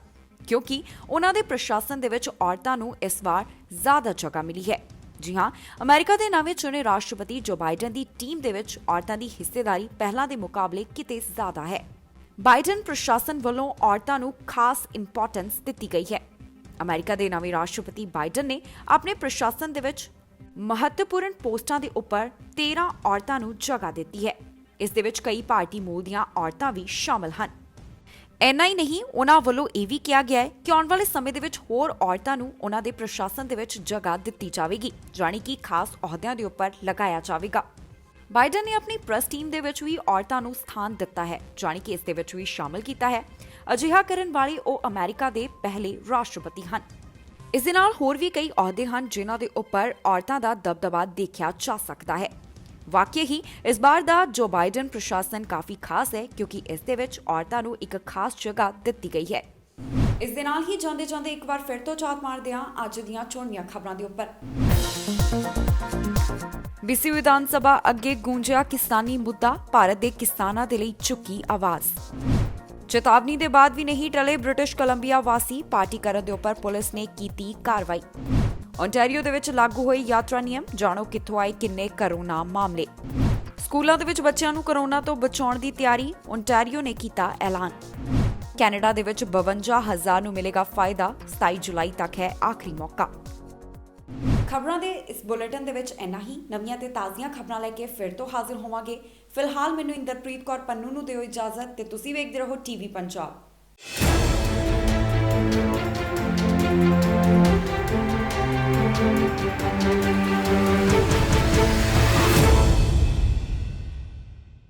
ਕਿਉਂਕਿ ਉਹਨਾਂ ਦੇ ਪ੍ਰਸ਼ਾਸਨ ਦੇ ਵਿੱਚ ਔਰਤਾਂ ਨੂੰ ਇਸ ਵਾਰ ਜ਼ਿਆਦਾ ਜਗ੍ਹਾ ਮਿਲੀ ਹੈ। ਜੀ ਹਾਂ, ਅਮਰੀਕਾ ਦੇ ਨਵੇਂ ਚੁਣੇ ਰਾਸ਼ਟਰਪਤੀ ਜੋ ਬਾਈਡਨ ਦੀ ਟੀਮ ਦੇ ਵਿੱਚ ਔਰਤਾਂ ਦੀ ਹਿੱਸੇਦਾਰੀ ਪਹਿਲਾਂ ਦੇ ਮੁਕਾਬਲੇ ਕਿਤੇ ਜ਼ਿਆਦਾ ਹੈ। ਬਾਈਡਨ ਪ੍ਰਸ਼ਾਸਨ ਵੱਲੋਂ ਔਰਤਾਂ ਨੂੰ ਖਾਸ ਇੰਪੋਰਟੈਂਸ ਦਿੱਤੀ ਗਈ ਹੈ। ਅਮਰੀਕਾ ਦੇ ਨਵੇਂ ਰਾਸ਼ਟਰਪਤੀ ਬਾਈਡਨ ਨੇ ਆਪਣੇ ਪ੍ਰਸ਼ਾਸਨ ਦੇ ਵਿੱਚ ਮਹੱਤਵਪੂਰਨ ਪੋਸਟਾਂ ਦੇ ਉੱਪਰ 13 ਔਰਤਾਂ ਨੂੰ ਜਗ੍ਹਾ ਦਿੱਤੀ ਹੈ। ਇਸ ਦੇ ਵਿੱਚ ਕਈ ਭਾਰਤੀ ਮੂਲ ਦੀਆਂ ਔਰਤਾਂ ਵੀ ਸ਼ਾਮਲ ਹਨ। ਇੰਨਾ ਹੀ ਨਹੀਂ, ਉਹਨਾਂ ਵੱਲੋਂ ਇਹ ਵੀ ਕਿਹਾ ਗਿਆ ਹੈ ਕਿ ਆਉਣ ਵਾਲੇ ਸਮੇਂ ਦੇ ਵਿੱਚ ਹੋਰ ਔਰਤਾਂ ਨੂੰ ਉਹਨਾਂ ਦੇ ਪ੍ਰਸ਼ਾਸਨ ਦੇ ਵਿੱਚ ਜਗ੍ਹਾ ਦਿੱਤੀ ਜਾਵੇਗੀ, ਜਾਣੀ ਕਿ ਖਾਸ ਅਹੁਦਿਆਂ ਦੇ ਉੱਪਰ ਲਗਾਇਆ ਜਾਵੇਗਾ। ਬਾਈਡਨ ਨੇ ਆਪਣੀ ਪ੍ਰੈਸ ਟੀਮ ਦੇ ਵਿੱਚ ਵੀ ਔਰਤਾਂ ਨੂੰ ਸਥਾਨ ਦਿੱਤਾ ਹੈ, ਜਾਣੀ ਕਿ ਇਸ ਦੇ ਵਿੱਚ ਵੀ ਸ਼ਾਮਲ ਕੀਤਾ ਹੈ। ਅਜਿਹਾ ਕਰਨ ਵਾਲੇ ਉਹ ਅਮਰੀਕਾ ਦੇ ਪਹਿਲੇ ਰਾਸ਼ਟਰਪਤੀ ਹਨ। ਇਸ ਦੇ ਨਾਲ ਹੋਰ ਵੀ ਕਈ ਅਹੁਦੇ ਹਨ ਜਿਨ੍ਹਾਂ ਦੇ ਉੱਪਰ ਔਰਤਾਂ ਦਾ ਦਬਦਬਾ ਦੇਖਿਆ ਜਾ ਸਕਦਾ ਹੈ। ਵਾਕਿਆ ਹੀ ਇਸ ਵਾਰ ਦਾ ਜੋ ਬਾਈਡਨ ਪ੍ਰਸ਼ਾਸਨ ਕਾਫੀ ਖਾਸ ਹੈ ਕਿਉਂਕਿ ਇਸ ਦੇ ਵਿੱਚ ਔਰਤਾਂ ਨੂੰ ਇੱਕ ਖਾਸ ਜਗ੍ਹਾ ਦਿੱਤੀ ਗਈ ਹੈ। ਇਸ ਦੇ ਨਾਲ ਹੀ ਜਾਂਦੇ ਇੱਕ ਵਾਰ ਫਿਰ ਤੋਂ ਝਾਤ ਮਾਰਦੇ ਹਾਂ ਅੱਜ ਦੀਆਂ ਚੋਣਵੀਆਂ ਖਬਰਾਂ ਦੇ ਉੱਪਰ। BC ਵਿਧਾਨ ਸਭਾ ਅੱਗੇ ਗੂੰਜਿਆ ਕਿਸਾਨੀ ਮੁੱਦਾ, ਭਾਰਤ ਦੇ ਕਿਸਾਨਾਂ ਦੇ ਲਈ ਚੁੱਕੀ ਆਵਾਜ਼। ਚੇਤਾਵਨੀ ਦੇ ਬਾਅਦ ਵੀ ਨਹੀਂ ਟਲੇ ਬ੍ਰਿਟਿਸ਼ ਕੋਲੰਬੀਆ ਵਾਸੀ, ਪਾਰਟੀ ਕਰਨ ਦੇ ਉੱਪਰ ਪੁਲਿਸ ਨੇ ਕੀਤੀ ਕਾਰਵਾਈ। ਓਨਟਾਰੀਓ ਦੇ ਵਿੱਚ ਲਾਗੂ ਹੋਏ ਯਾਤਰਾ ਨਿਯਮ, ਜਾਣੋ ਕਿੱਥੋਂ ਆਏ ਕਿੰਨੇ ਕਰੋਨਾ ਮਾਮਲੇ। ਸਕੂਲਾਂ ਦੇ ਵਿੱਚ ਬੱਚਿਆਂ ਨੂੰ ਕਰੋਨਾ ਤੋਂ ਬਚਾਉਣ ਦੀ ਤਿਆਰੀ, ਓਨਟਾਰੀਓ ਨੇ ਕੀਤਾ ਐਲਾਨ। ਕੈਨੇਡਾ ਦੇ ਵਿੱਚ 52,000 ਨੂੰ ਮਿਲੇਗਾ ਫਾਇਦਾ, 27 ਜੁਲਾਈ ਤੱਕ ਹੈ ਆਖਰੀ ਮੌਕਾ। ਖਬਰਾਂ ਦੇ ਇਸ ਬੁਲੇਟਿਨ ਦੇ ਵਿੱਚ ਇੰਨਾ ਹੀ। ਨਵੀਆਂ ਤੇ ਤਾਜ਼ੀਆਂ ਖਬਰਾਂ ਲੈ ਕੇ ਫਿਰ ਤੋਂ ਹਾਜ਼ਰ ਹੋਵਾਂਗੇ। ਫਿਲਹਾਲ ਮੈਨੂੰ ਇੰਦਰਪ੍ਰੀਤ ਕੌਰ ਪੰਨੂ ਨੂੰ ਦਿਓ ਇਜਾਜ਼ਤ ਤੇ ਤੁਸੀਂ ਵੇਖਦੇ ਰਹੋ TV ਪੰਜਾਬ।